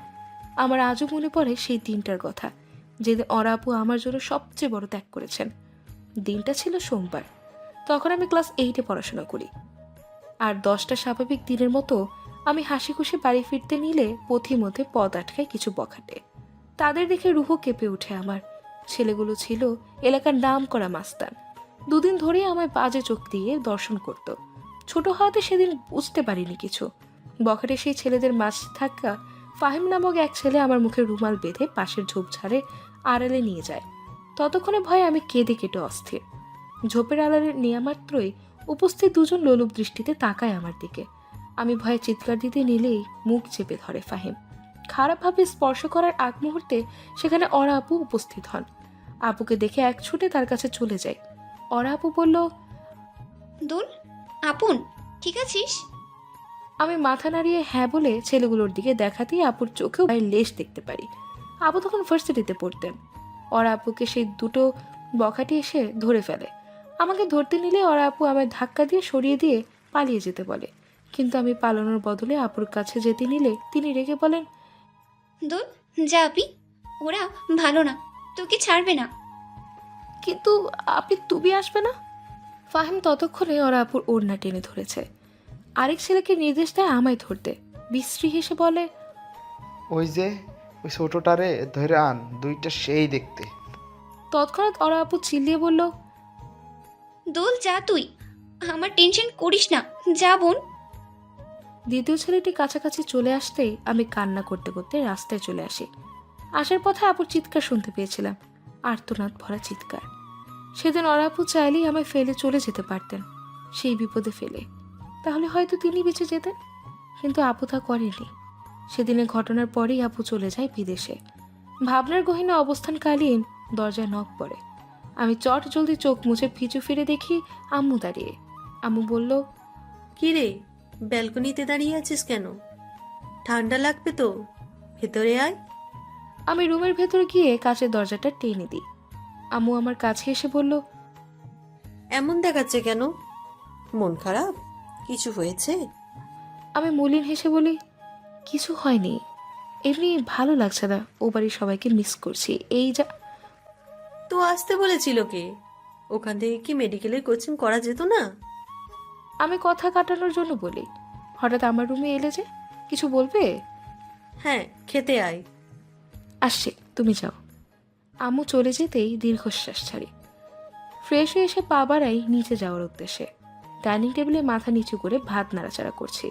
আমার আজও মনে পড়ে সেই দিনটার কথা, যেদিন ওরা আপু আমার জন্য সবচেয়ে বড় ত্যাগ করেছেন। দিনটা ছিল সোমবার, তখন আমি ক্লাস 8-এ পড়াশোনা করি। আর 10টা স্বাভাবিক দিনের মতো আমি হাসি খুশি বাড়ি ফিরতে নিলে পথিমধ্যে পথ আটকায় কিছু বখাটে। তাদের দেখে রুহ কেঁপে ওঠে আমার। ছেলেগুলো ছিল এলাকার নাম করা মাস্তান, 2 দিন ধরেই আমায় বাজে চোখ দিয়ে দর্শন করত। ছোট হওয়াতে সেদিন বুঝতে পারিনি কিছু। বখাটে সেই ছেলেদের মাঝে থাকা ফাহিম নামক এক ছেলে আমার মুখে রুমাল বেঁধে পাশের ঝোপঝাড়ে আড়ালে নিয়ে যায়। ততক্ষণে ভয়ে আমি কেঁদে কেটে অস্থির। ঝোপের আড়ালে নেওয়া মাত্রই উপস্থিত 2জন লোলুপ দৃষ্টিতে তাকায় আমার দিকে। আমি ভয়ে চিৎকার দিতে নিলেই মুখ চেপে ধরে ফাহিম। খারাপভাবে স্পর্শ করার আগ মুহূর্তে সেখানে ওরা আপু উপস্থিত হন। আপুকে দেখে এক ছুটে তার কাছে চলে যায়। ওরা আপু বলল, দোল, আপন ঠিক আছিস? আমি মাথা নাড়িয়ে হ্যাঁ বলে ছেলেগুলোর দিকে দেখাতেই আপুর চোখেও গায়ের লেশ দেখতে পারি। আপু তখন ভার্সিটিতে পড়তেন। ওরা আপুকে সেই 2টো বখাটি এসে ধরে ফেলে। আমাকে ধরতে নিলে ওরা আপু আমায় ধাক্কা দিয়ে সরিয়ে দিয়ে পালিয়ে যেতে বলে, কিন্তু আমি পালানোর বদলে আপুর কাছে যেতে নিলে তিনি রেগে বলেন, দোল যাবি, ওরা ভালো না, তোকে ছাড়বে না। কিন্তু আপনি তুমি আসবে না? ফাহিম ততক্ষণে ওরা আপুর ওড়না টেনে ধরেছে। আরেক ছেলেকে নির্দেশ দেয় আমায় ধরতে। বিশ্রী হেসে বলে, ওই যে ওই ছোটটারে ধরে আন, 2টা সেই দেখতে। তৎক্ষণাৎ ওরা আপু চিল্লিয়ে বলল, দোল যা তুই, আমার টেনশন করিস না, যা বোন। দ্বিতীয় ছেলেটি কাছাকাছি চলে আসতেই আমি কান্না করতে করতে রাস্তায় চলে আসি। আসার পথে আপুর চিৎকার শুনতে পেয়েছিলাম, আর্তনাদ ভরা চিৎকার। সেদিন ওরা আপু চাইলেই আমায় ফেলে চলে যেতে পারতেন, সেই বিপদে ফেলে। তাহলে হয়তো তিনি বেঁচে যেতেন, কিন্তু আপু তা করেনি। সেদিনের ঘটনার পরেই আপু চলে যায় বিদেশে। ভাবনার গহীনে অবস্থানকালীন দরজায় নখ পড়ে। আমি চট জলদি চোখ মুছে পিছু ফিরে দেখি আম্মু দাঁড়িয়ে। আম্মু বলল, কি রে, ব্যালকনিতে দাঁড়িয়ে আছিস কেন? ঠান্ডা লাগবে তো, ভেতরে আয়। আমি রুমের ভেতর গিয়ে কাচের দরজাটা টেনে দিই। আম্মু আমার কাছে এসে বলল, এমন দেখাচ্ছে কেন? মন খারাপ? কিছু হয়েছে? আমি মলিন হেসে বলি, কিছু হয়নি, এমনি ভালো লাগছে না, ও বাড়ির সবাইকে মিস করছি, এই যা। তো আসতে বলেছিল কে? ওখান থেকে কি মেডিকেলের কোচিং করা যেত না? আমি কথা কাটানোর জন্য বলি, হঠাৎ আমার রুমে এলে যে, কিছু বলবে? হ্যাঁ, খেতে আয়। আসছে, তুমি যাও। আম্মু চলে যেতেই দীর্ঘশ্বাস ছাড়ি। ফ্রেশ হয়ে এসে পা বাড়াই নিচে যাওয়ার উদ্দেশ্যে। ডাইনিং টেবিলে মাথা নিচু করে ভাত নাড়াচাড়া করছি।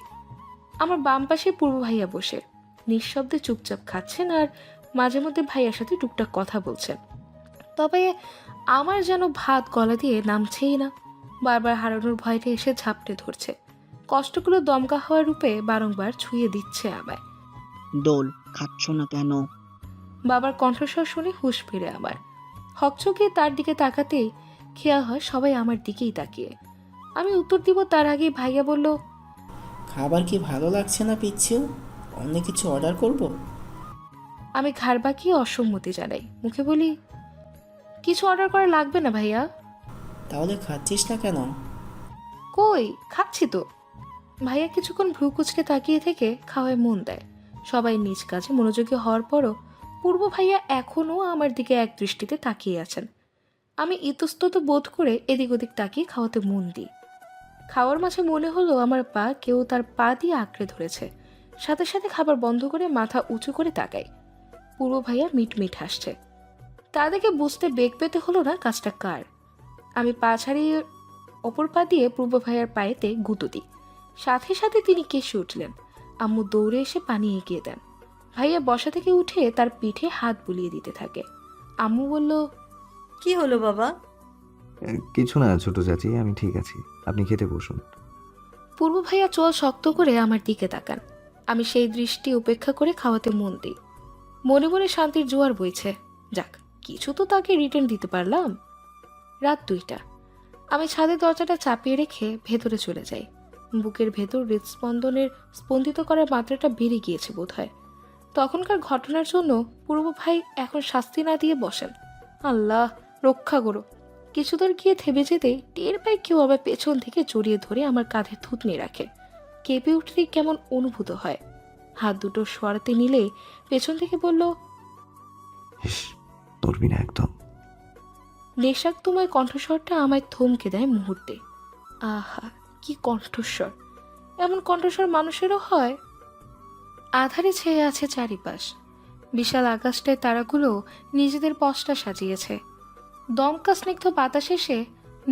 আমার বাম পাশে পূর্ব ভাইয়া বসে নিঃশব্দে চুপচাপ খাচ্ছেন আর মাঝে মধ্যে ভাইয়ার সাথে টুকটাক কথা বলছেন। তবে আমার যেন ভাত গলা দিয়ে নামছেই না, বারবার হারানোর ভয়টা এসে ঝাপটে ধরছে। কষ্টগুলো দমকা হওয়ার রূপে বারংবার ছুঁয়ে দিচ্ছে আমায়। দোল, খাচ্ছ না কেন? বাবার কণ্ঠস্বর শুনে হুঁশ ফিরে আমার। হকচকিয়ে তার দিকে তাকাতেই খেয়াল হয় সবাই আমার দিকেই তাকিয়ে। আমি উত্তর দিব তার আগেই ভাইয়া বলল, খাবার কি ভালো লাগছে না পিচ্ছিল? অন্য কিছু অর্ডার করব? আমি ঘাড় বাঁকিয়ে অসম্মতি জানাই। মুখে বলি, কিছু অর্ডার করা লাগবে না ভাইয়া। তাহলে খাচ্ছিস না কেন? কই, খাচ্ছি তো। ভাইয়া কিছুক্ষণ ভ্রু কুচকে তাকিয়ে থেকে খাওয়ায় মন দেয়। সবাই নিজ কাজে মনোযোগী হওয়ার পরও পূর্ব ভাইয়া এখনও আমার দিকে এক দৃষ্টিতে তাকিয়ে আছেন। আমি ইতস্তত বোধ করে এদিক ওদিক তাকিয়ে খাওয়াতে মন দিই। খাওয়ার মাঝে মনে হলো আমার পা কেউ তার পা দিয়ে আঁকড়ে ধরেছে। সাথে সাথে খাবার বন্ধ করে মাথা উঁচু করে তাকাই। পূর্ব ভাইয়া মিটমিট হাসছে। তা দেখে বুঝতে বেগ পেতে হলো না কাজটা কার। আমি পা ছাড়িয়ে অপর পা দিয়ে পূর্ব ভাইয়ার পায়েতে গুঁতো দিই। সাথে সাথে তিনি কেসে উঠলেন। আম্মু দৌড়ে এসে পানি এগিয়ে দেন। ভাইয়া বসা থেকে উঠে তার পিঠে হাত বুলিয়ে দিতে থাকে। আম্মু বলল, কি হলো বাবা? কিছু না ছোট চাচি, আমি ঠিক আছি, আপনি খেতে বসুন। পূর্ব ভাইয়া চোয়াল শক্ত করে আমার দিকে তাকান। আমি সেই দৃষ্টি উপেক্ষা করে খাওয়াতে মন দিই। মনে মনে শান্তির জোয়ার বইছে। যাক, কিছু তো তাকে রিটার্ন দিতে পারলাম। রাত 2টা। আমি ছাদের দরজাটা চাপিয়ে রেখে ভেতরে চলে যাই। বুকের ভেতর হৃদস্পন্দনের স্পন্দিত করার মাত্রাটা বেড়ে গিয়েছে বোধহয়। তখনকার ঘটনার জন্য পূর্ব ভাই এখন শাস্তি না দিয়ে বসেন। আল্লাহ রক্ষা করো। কিছুদূর গিয়ে থেমে যেতেই টের পাই কেউ আবার পেছন থেকে জড়িয়ে ধরে আমার কাঁধে থুতনি রাখে। কেঁপে উঠলেই কেমন অনুভূত হয়। হাত দুটো সরাতে নিলে পেছন থেকে বলল, ধরবি না একদম। নেশাক্তময় কণ্ঠস্বরটা আমায় থমকে দেয় মুহূর্তে। আহা, কি কণ্ঠস্বর! এমন কণ্ঠস্বর মানুষেরও হয়? আধারে ছেয়ে আছে চারিপাশ। বিশাল আকাশটায় তারাগুলো নিজেদের পশটা সাজিয়েছে। দমকা স্নিগ্ধ বাতাস এসে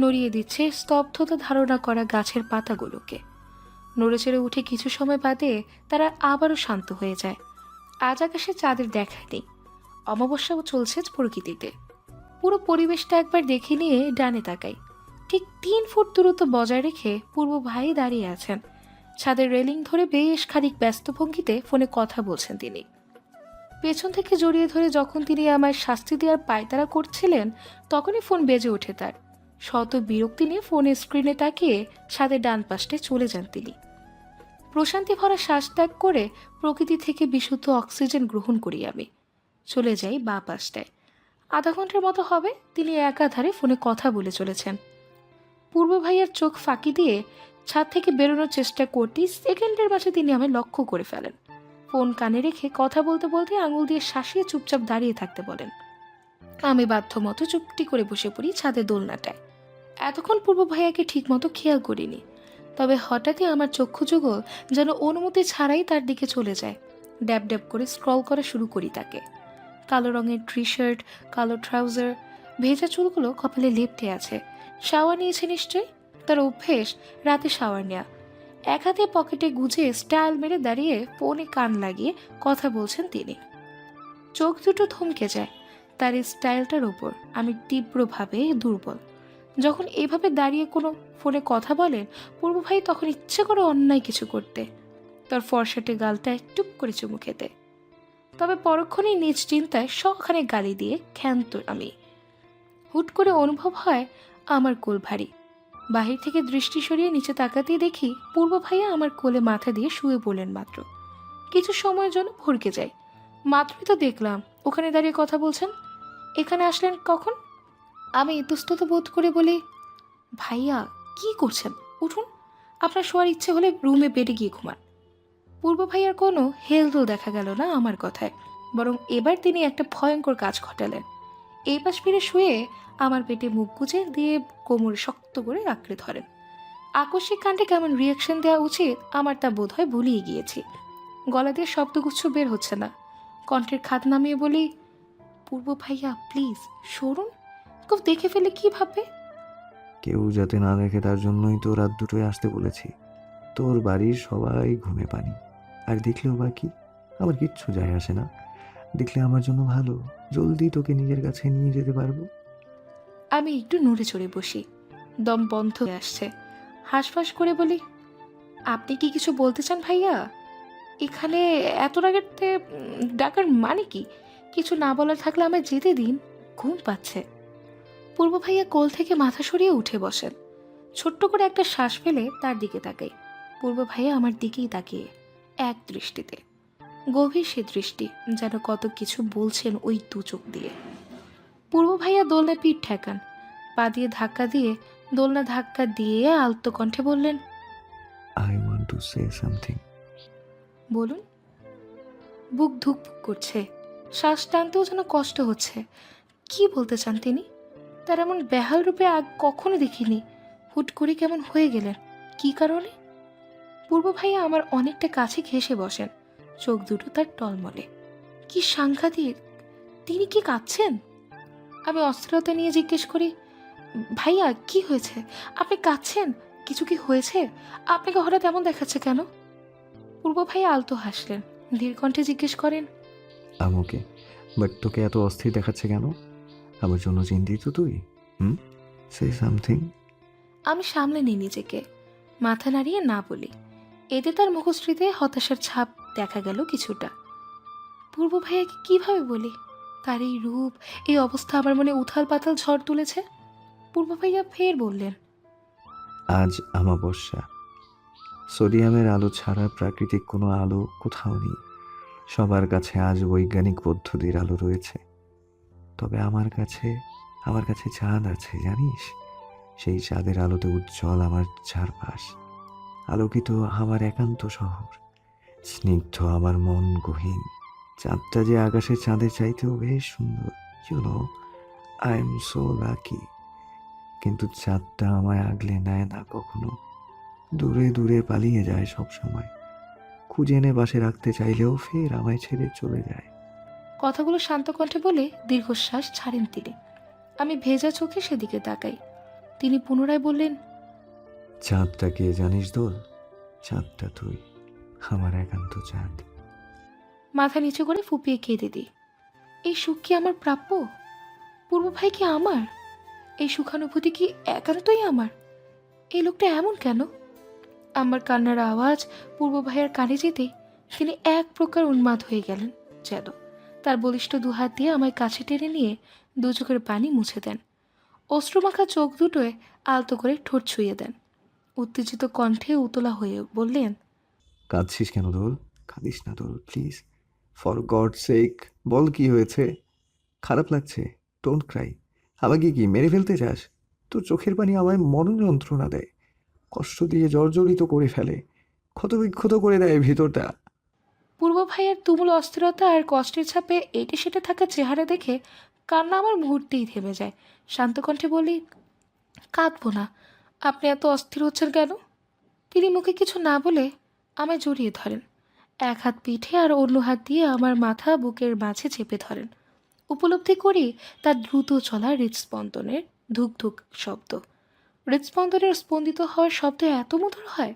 নড়িয়ে দিচ্ছে স্তব্ধতা ধারণা করা গাছের পাতাগুলোকে। নড়েচড়ে উঠে কিছু সময় বাদে তারা আবারও শান্ত হয়ে যায়। আজ আকাশে চাঁদের দেখা নেই। অমাবস্যাও চলছে প্রকৃতিতে। পুরো পরিবেশটা একবার দেখে নিয়ে ডানে তাকাই। ঠিক 3 ফুট দূরত্ব বজায় রেখে পূর্ব ভাই দাঁড়িয়ে আছেন। ছাদের রেলিং ধরে বেশ খানিক ব্যস্ত ভঙ্গিতে ফোনে কথা বলছেন তিনি। পেছন থেকে জড়িয়ে ধরে যখন তিনি আমায় শাস্তি দেওয়ার পায়তারা করছিলেন, তখনই ফোন বেজে ওঠে তার। শত বিরক্তি নিয়ে ফোনের স্ক্রিনে তাকিয়ে ছাদের ডান পাশে চলে যান তিনি। প্রশান্তি ভরা শ্বাস ত্যাগ করে প্রকৃতি থেকে বিশুদ্ধ অক্সিজেন গ্রহণ করি আমি। চলে যাই বাঁ পাশটায়। আধা ঘন্টার মতো হবে তিনি একাধারে ফোনে কথা বলে চলেছেন। পূর্ব ভাইয়ার চোখ ফাঁকি দিয়ে ছাদ থেকে বেরোনোর চেষ্টা করতেই সেকেন্ডের মাঝে তিনি আমায় লক্ষ্য করে ফেলেন। ফোন কানে রেখে কথা বলতে বলতে আঙুল দিয়ে শাসিয়ে চুপচাপ দাঁড়িয়ে থাকতে বলেন। আমি বাধ্য মতো চুপটি করে বসে পড়ি ছাদের দোলনাটায়। এতক্ষণ পূর্ব ভাইয়াকে ঠিক মতো খেয়াল করিনি, তবে হঠাৎই আমার চক্ষু যুগল যেন অনুমতি ছাড়াই তার দিকে চলে যায়। ড্যাব ড্যাব করে স্ক্রল করা শুরু করি তাকে। কালো রঙের টি শার্ট, কালো ট্রাউজার, ভেজা চুলগুলো কপালে লেপ্টে আছে। শাওয়ার নিয়েছে নিশ্চয়ই, তার অভ্যেস রাতে শাওয়ার নেওয়া। এক হাতে পকেটে গুজে স্টাইল মেরে দাঁড়িয়ে ফোনে কান লাগিয়ে কথা বলছেন তিনি। চোখ দুটো থমকে যায় তার এই স্টাইলটার ওপর। আমি তীব্রভাবে দুর্বল। যখন এভাবে দাঁড়িয়ে কোনো ফোনে কথা বলেন পূর্ব ভাই, তখন ইচ্ছে করে অন্যায় কিছু করতে, তার ফরসাটে গালটায় টুপ করে চুমু খেতে। তবে পরক্ষণেই নিজ চিন্তায় সখানে গালি দিয়ে ক্ষান্ত আমি। হুট করে অনুভব হয় আমার কোল ভারী। বাহির থেকে দৃষ্টি সরিয়ে নিচে তাকাতেই দেখি পূর্ব ভাইয়া আমার কোলে মাথা দিয়ে শুয়ে পড়লেন মাত্র। কিছু সময়ের জন্য ভরকে যাই। মাত্রই তো দেখলাম ওখানে দাঁড়িয়ে কথা বলছেন, এখানে আসলেন কখন? আমি ইতস্তত বোধ করে বলি, ভাইয়া কি করছেন, উঠুন, আপনার শোয়ার ইচ্ছে হলে রুমে বেডে গিয়ে ঘুমান। পূর্ব ভাইয়ার কোনো হেলদোল দেখা গেল না আমার কথায়, বরং এবার তিনি একটা ভয়ঙ্কর কাজ ঘটালেন। এই পাশ ফিরে শুয়ে আমার পেটে মুখ গুজে দিয়ে কোমরে শক্ত করে আঁকড়ে ধরেন। আকস্মিক কাণ্ডে কেমন রিয়াকশন দেওয়া উচিত আমার তা বোধ হয় ভুলিয়ে গিয়েছি। গলা দিয়ে শব্দগুচ্ছ বের হচ্ছে না। কণ্ঠের খাত নামিয়ে বলি, পূর্ব ভাইয়া প্লিজ সরুন, কেউ দেখে ফেলে কি ভাববে? কেউ যাতে না দেখে তার জন্যই তো রাত দুটোয় আসতে বলেছি। তোর বাড়ির সবাই ঘুমে পানি, আর দেখলেও বা কি, আমার কিচ্ছু যায় আসে না। দেখলে আমার জন্য ভালো, জলদি তোকে নিজের কাছে নিয়ে যেতে পারবো। আমি একটু নড়ে চড়ে বসি, দম বন্ধ হয়ে আসছে। হাঁসফাঁস করে বলি, আপনি কি কিছু বলতে চান ভাইয়া? এখানে এত রাগেতে ডাকার মানে কি? কিছু না বলার থাকলে আমায় যেতে দিন, ঘুম পাচ্ছে। পূর্ব ভাইয়া কোল থেকে মাথা সরিয়ে উঠে বসেন। ছোট্ট করে একটা শ্বাস ফেলে তার দিকে তাকাই। পূর্ব ভাইয়া আমার দিকেই তাকিয়ে এক দৃষ্টিতে, গভীর সে দৃষ্টি, যেন কত কিছু বলছেন ওই দু চোখ দিয়ে। পূর্ব ভাইয়া দোলনায় পিঠ ঠেকান, পা দিয়ে ধাক্কা দিয়ে দোলনা ধাক্কা দিয়ে আলতো কণ্ঠে বললেন, I want to say something. বলুন। বুক ধুকপুক করছে, শ্বাস টানতেও যেন কষ্ট হচ্ছে। কি বলতে চান তিনি? তার এমন বেহাল রূপে আগ কখনো দেখিনি। হুট করে কেমন হয়ে গেলেন, কি কারণে? পূর্ব ভাইয়া আমার অনেকটা কাছে ঘেঁষে বসেন, চোখ দুটো তার টলমলে। কি সাংঘাতিক! তিনি কি কাঁদছেন? আমি অস্থিরতা নিয়ে জিজ্ঞেস করি, ভাইয়া কি হয়েছে? আপনি কাঁদছেন? কিছু কি হয়েছে? আপনাকে হঠাৎ এমন দেখাচ্ছে কেন? পূর্ব ভাইয়া আলতো হাসলেন, ধীর কণ্ঠে জিজ্ঞেস করেন, আমাকে বাট তোকে এত অস্থির দেখাচ্ছে কেন? আমার জন্য চিন্তিত তুই? Say something. আমি সামলে নিই নিজেকে, মাথা নাড়িয়ে না বলি। এতে তার মুখশ্রীতে হতাশার ছাপ দেখা গেল কিছুটা। পূর্ব ভাইয়াকে কিভাবে বলি? তার এই রূপ, এই অবস্থা আমার মনে উথাল পাতাল ঝড় তুলেছে। পূর্ব ভাইয়া ফের বললেন, আজ আমাবস্যা। সোডিয়ামের আলো ছাড়া প্রাকৃতিক কোনো আলো কোথাও নেই। সবার কাছে আজ বৈজ্ঞানিক পদ্ধতির আলো রয়েছে, তবে আমার কাছে চাঁদ আছে, জানিস? সেই চাঁদের আলোতে উজ্জ্বল আমার চারপাশ, আলোকিত আমার একান্ত শহর, স্নিগ্ধ আমার মন গহীন। চাঁদটা যে আকাশের চাঁদের চাইতেও বেশ সুন্দর। I am so lucky. কিন্তু চাঁদটা আমায় আগলে নেয় না কখনো, দূরে দূরে পালিয়ে যায় সব সময়। খুঁজে এনে বাসে রাখতে চাইলেও ফের আমায় ছেড়ে চলে যায়। কথাগুলো শান্ত কণ্ঠে বলে দীর্ঘশ্বাস ছাড়েন তিনি। আমি ভেজা চোখে সেদিকে তাকাই। তিনি পুনরায় বললেন, চাঁদটা কে জানিস দোল? চাঁদটা তুই, আমার একান্ত চাঁদ। মাথা নিচু করে ফুপিয়ে কেঁদে দিই। এই সুখ কি আমার প্রাপ্য? পূর্ব ভাই কি আমার? এই সুখানুভূতি কি একান্তই আমার? এই লোকটা এমন কেন? আমার কান্নার আওয়াজ পূর্ব ভাইয়ের কানে যেতে তিনি এক প্রকার উন্মাদ হয়ে গেলেন যেন। তার বলিষ্ঠ দুহাত দিয়ে আমায় কাছে টেনে নিয়ে দু চোখের পানি মুছে দেন। অশ্রুমাখা চোখ দুটোয় আলতো করে ঠোঁট ছুঁয়ে দেন। উত্তেজিত কণ্ঠে উতলা হয়ে বললেন, কাঁদছিস কেন দোল? কাঁদিস না দোল, প্লিজ, ফর গড সেক। বল কি হয়েছে? খারাপ লাগছে? Don't Cry. আমাকে কি মেরে ফেলতে চাস? তোর চোখের পানি আমায় মরণ যন্ত্রণা দেয়, কষ্ট দিয়ে জর্জরিত করে ফেলে, ক্ষতবিক্ষত করে দেয় ভিতরটা। পূর্ব ভাইয়ের তুমুল অস্থিরতা আর কষ্টের ছাপে এটে সেটে থাকা চেহারা দেখে কান্না আমার মুহূর্তেই থেমে যায়। শান্ত কণ্ঠে বলি, কাঁদবো না। আপনি এত অস্থির হচ্ছেন কেন? তিনি মুখে কিছু না বলে আমায় জড়িয়ে ধরেন। এক হাত পিঠে আর অন্য হাত দিয়ে আমার মাথা বুকের মাঝে চেপে ধরেন। উপলব্ধি করি তার দ্রুত চলা হৃদস্পন্দনের ধুক ধুক শব্দ। হৃদস্পন্দনের স্পন্দিত হওয়ার শব্দ এত মধুর হয়।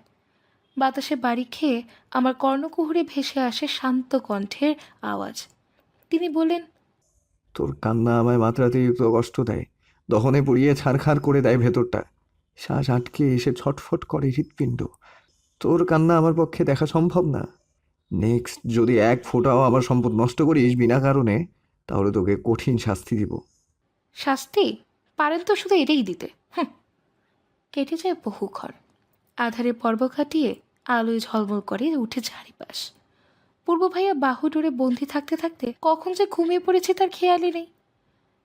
বাতাসে বাড়ি খেয়ে আমার কর্ণকুহরে ভেসে আসে শান্ত কণ্ঠের আওয়াজ। তিনি বলেন, তোর কান্না আমায় মাত্রাতিরিক্ত কষ্ট দেয়, দহনে পুড়িয়ে ছারখার করে দেয় ভেতরটা। শ্বাস আটকে এসে ছটফট করে হৃৎপিণ্ড। তোর কান্না আমার পক্ষে দেখা সম্ভব না। নেক্সট যদি এক ফোঁটাও আমার সম্পদ নষ্ট করিস বিনা কারণে, তাহলে তোকে কঠিন শাস্তি দিব। শাস্তি? পারেন তো শুধু এটাই দিতে। কেটে যায় বহুক্ষণ। আধারে পর্ব কাটিয়ে আলোয় ঝলমল করে উঠে চারিপাশ। পূর্ব ভাইয়া বাহু ডোরে বন্দি থাকতে থাকতে কখন যে ঘুমিয়ে পড়েছে তার খেয়ালই নেই।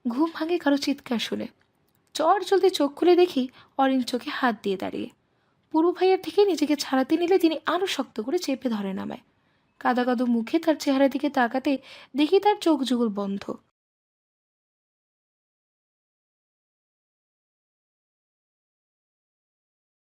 ঘুম ভাঙে কারো চিৎকার শুনে। চট জলদি চোখ খুলে দেখি অরিন চোখে হাত দিয়ে দাঁড়িয়ে। পূর্ব ভাইয়ার থেকে নিজেকে ছাড়াতে নিলে তিনি আরও শক্ত করে চেপে ধরেন আমায়। কাদা কাদো মুখে তার চেহারার দিকে তাকাতে দেখি তার চোখ যুগল বন্ধ।